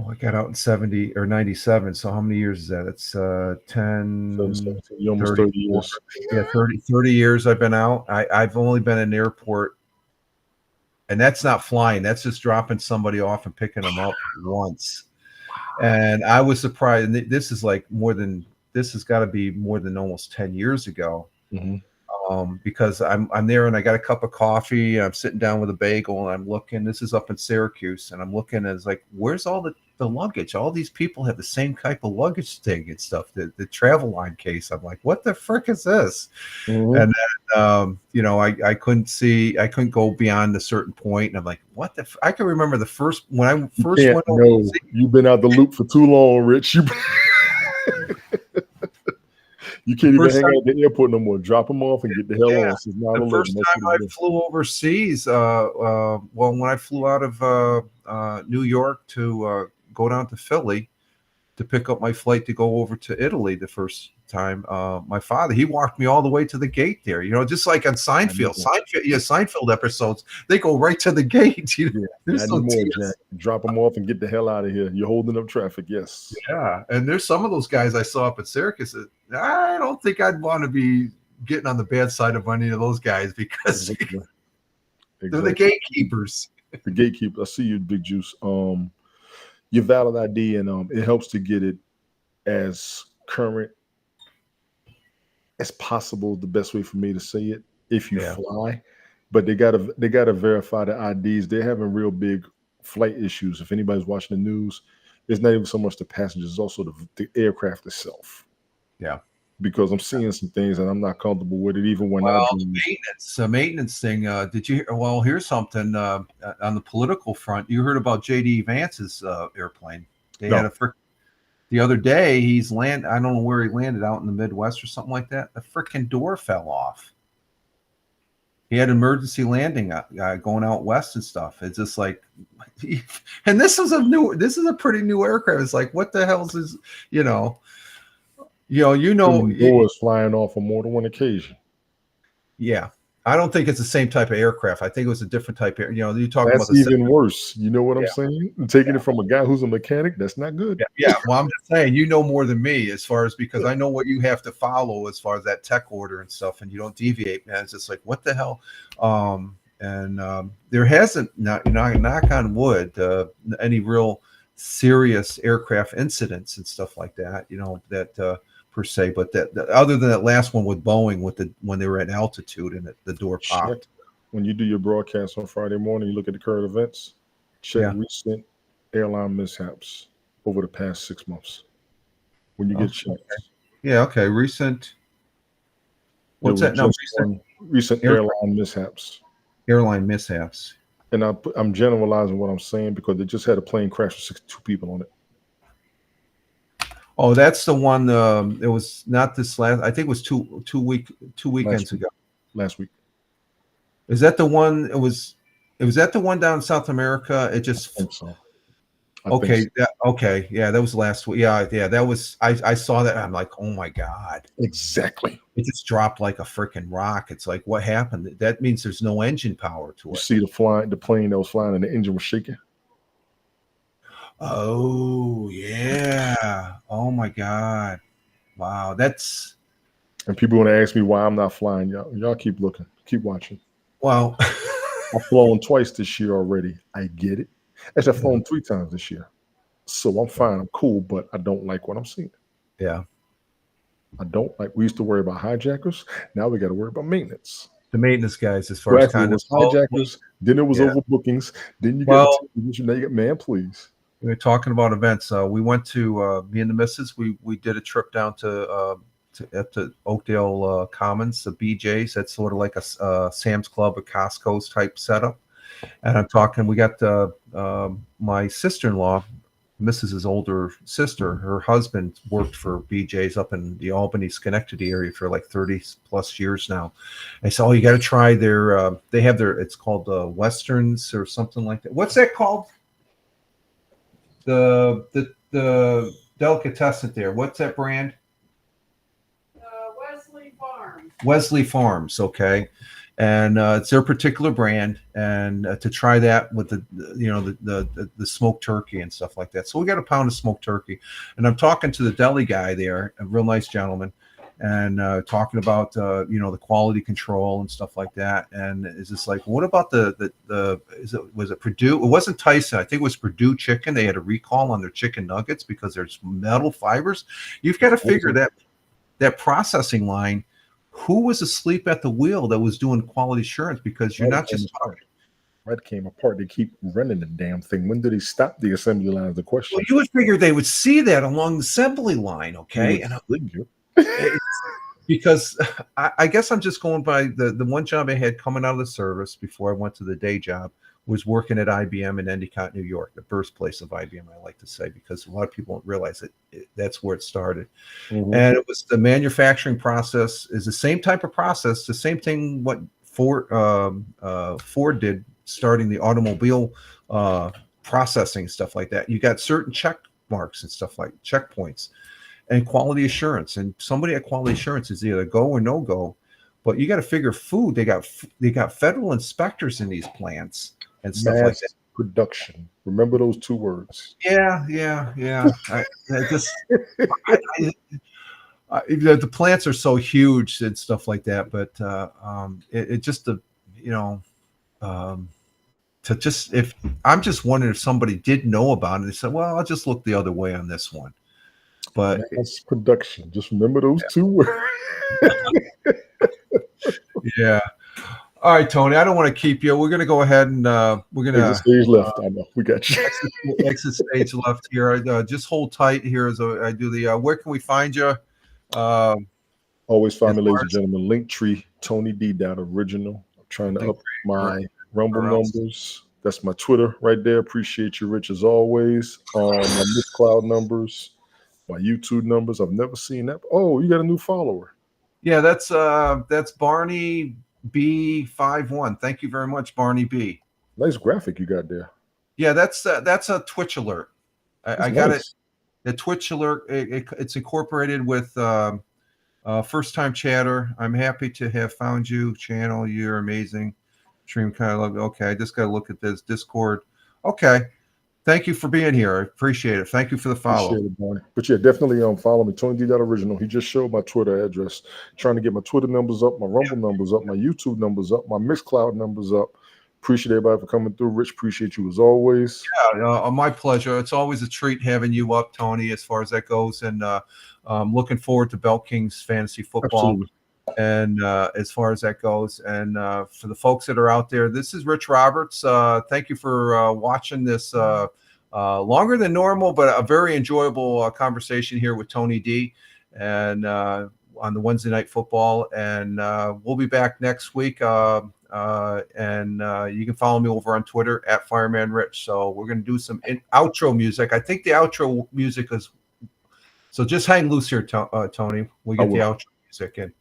I got out in 70 or 97. So how many years is that? It's 10, almost 30 years. Yeah, 30 years I've been out. I've only been in an airport, and that's not flying. That's just dropping somebody off and picking them up once. And I was surprised. And this is like this has got to be more than almost 10 years ago. Mm-hmm. Because I'm there and I got a cup of coffee. I'm sitting down with a bagel and I'm looking. This is up in Syracuse, and I'm looking and it's like, where's all the luggage? All these people have the same type of luggage thing and stuff. The travel line case. I'm like, what the frick is this? Mm-hmm. And then I couldn't go beyond a certain point. And I'm like, what the? I can remember the first when I first went over. You've been out the loop for too long, Rich. You can't even hang out at the airport no more. Drop them off and get the hell on. The first time I flew overseas, when I flew out of New York to go down to Philly to pick up my flight to go over to Italy the first time, my father, he walked me all the way to the gate there. Just like on Seinfeld. Seinfeld episodes, they go right to the gate. Drop them off and get the hell out of here. You're holding up traffic, yes. Yeah, and there's some of those guys I saw up at Syracuse. I don't think I'd want to be getting on the bad side of any of those guys because they're the gatekeepers. The gatekeepers. I see you, Big Juice. Your valid ID, and it helps to get it as current as possible. The best way for me to say it, if you fly, but they gotta verify the IDs. They're having real big flight issues. If anybody's watching the news, it's not even so much the passengers, it's also the aircraft itself. Yeah, because I'm seeing some things and I'm not comfortable with it. Even when the maintenance thing. Did you? Well, here's something on the political front. You heard about J.D. Vance's airplane? They had the other day. I don't know where he landed, out in the Midwest or something like that. The freaking door fell off. He had emergency landing going out west and stuff. It's just like, and this is a pretty new aircraft. It's like, what the hell is this? Doors flying off on more than one occasion. Yeah, I don't think it's the same type of aircraft. I think it was a different type of. You're talking about even worse. You know what I'm saying? Taking it from a guy who's a mechanic, that's not good. Yeah. Well, I'm just saying, more than me because I know what you have to follow as far as that tech order and stuff, and you don't deviate, man. It's just like, what the hell? There hasn't, knock on wood, any real serious aircraft incidents and stuff like that. That. Per se, but that other than that last one with Boeing when they were at altitude and the door popped. When you do your broadcast on Friday morning, you look at the current events, check recent airline mishaps over the past 6 months. When you get a chance. Yeah, okay. Recent. What's that? No, recent airline mishaps. Airline mishaps. And I'm generalizing what I'm saying because they just had a plane crash with 62 people on it. Oh, that's the one. It was not this last. I think it was two weekends ago. Last week. Is that the one? It was that the one down in South America? It just. I think so. Okay. Okay. Yeah, that was last week. Yeah. That was. I saw that. I'm like, oh my god. Exactly. It just dropped like a freaking rock. It's like, what happened? That means there's no engine power to it. You see the plane that was flying and the engine was shaking. Oh yeah! Oh my God! Wow, that's. And people want to ask me why I'm not flying. Y'all keep looking, keep watching. Well, I've flown twice this year already. I get it. Actually, I've flown 3 times this year, so I'm fine. I'm cool, but I don't like what I'm seeing. Yeah, I don't like. We used to worry about hijackers. Now we got to worry about maintenance. The maintenance guys, as far as kind of hijackers. Then it was overbookings. Then you got now you got man, please. We were talking about events. We went to me and the missus. We did a trip down to Oakdale Commons, the BJ's. That's sort of like a Sam's Club or Costco's type setup. And I'm talking. We got my sister-in-law, Mrs.'s older sister, her husband worked for BJ's up in the Albany, Schenectady area for like 30 plus years now. I said, "Oh, you got to try their. They have their. It's called Westerns or something like that. What's that called? The delicatessen there. What's that brand? Wesley Farms. Wesley Farms. Okay." And it's their particular brand, and to try that with the smoked turkey and stuff like that. So we got a pound of smoked turkey, and I'm talking to the deli guy there, a real nice gentleman, and talking about the quality control and stuff like that. And it's just like, what about was it Purdue? It wasn't Tyson. I think it was Purdue Chicken. They had a recall on their chicken nuggets because there's metal fibers. You've got to figure that processing line. Who was asleep at the wheel that was doing quality assurance? Because you're not just talking. Right came apart. They keep running the damn thing. When did he stop the assembly line? Is the question. Well, you would figure they would see that along the assembly line, okay? Because I guess I'm just going by the one job I had coming out of the service before I went to the day job was working at IBM in Endicott, New York, the birthplace of IBM, I like to say, because a lot of people don't realize that's where it started. Mm-hmm. And it was the manufacturing process is the same type of process, the same thing what Ford did starting the automobile processing, stuff like that. You got certain check marks and stuff like checkpoints and quality assurance. And somebody at quality assurance is either go or no go. But you got to figure food. They got federal inspectors in these plants and stuff like that. Production. Remember those two words. Yeah. The plants are so huge and stuff like that. But if I'm just wondering if somebody did know about it, they said, well, I'll just look the other way on this one. But that's production. Just remember those two words. Yeah. All right, Tony. I don't want to keep you. We're going to go ahead and we're going to stage left. I know we got you. Exit stage left here. Just hold tight here as I do the. Where can we find you? Always find me, ladies and gentlemen. Linktree Tony D. Original. I'm trying to up my Rumble numbers. That's my Twitter right there. Appreciate you, Rich, as always. My Miss Cloud numbers, my YouTube numbers. I've never seen that. Oh, you got a new follower. Yeah, that's Barney B51. Thank you very much, Barney B. Nice graphic you got there. Yeah, that's a Twitch alert. I got it. The Twitch alert. It's incorporated with first time chatter. I'm happy to have found you. Channel, you're amazing. Stream kind of love. Okay, I just got to look at this Discord. Okay. Thank you for being here. I appreciate it. Thank you for the follow. But yeah, definitely follow me. Tony D. Original. He just showed my Twitter address. Trying to get my Twitter numbers up, my Rumble numbers up, my YouTube numbers up, my Mixcloud numbers up. Appreciate everybody for coming through. Rich, appreciate you as always. Yeah, my pleasure. It's always a treat having you up, Tony, as far as that goes. And I'm looking forward to Bell Kings fantasy football. Absolutely. And as far as that goes, and for the folks that are out there, this is Rich Roberts. Thank you for watching this longer than normal, but a very enjoyable conversation here with Tony D. And on the Wednesday Night Football. And we'll be back next week. And you can follow me over on Twitter at Fireman Rich. So we're going to do some outro music. I think the outro music is. So just hang loose here, Tony. We'll get the outro music in.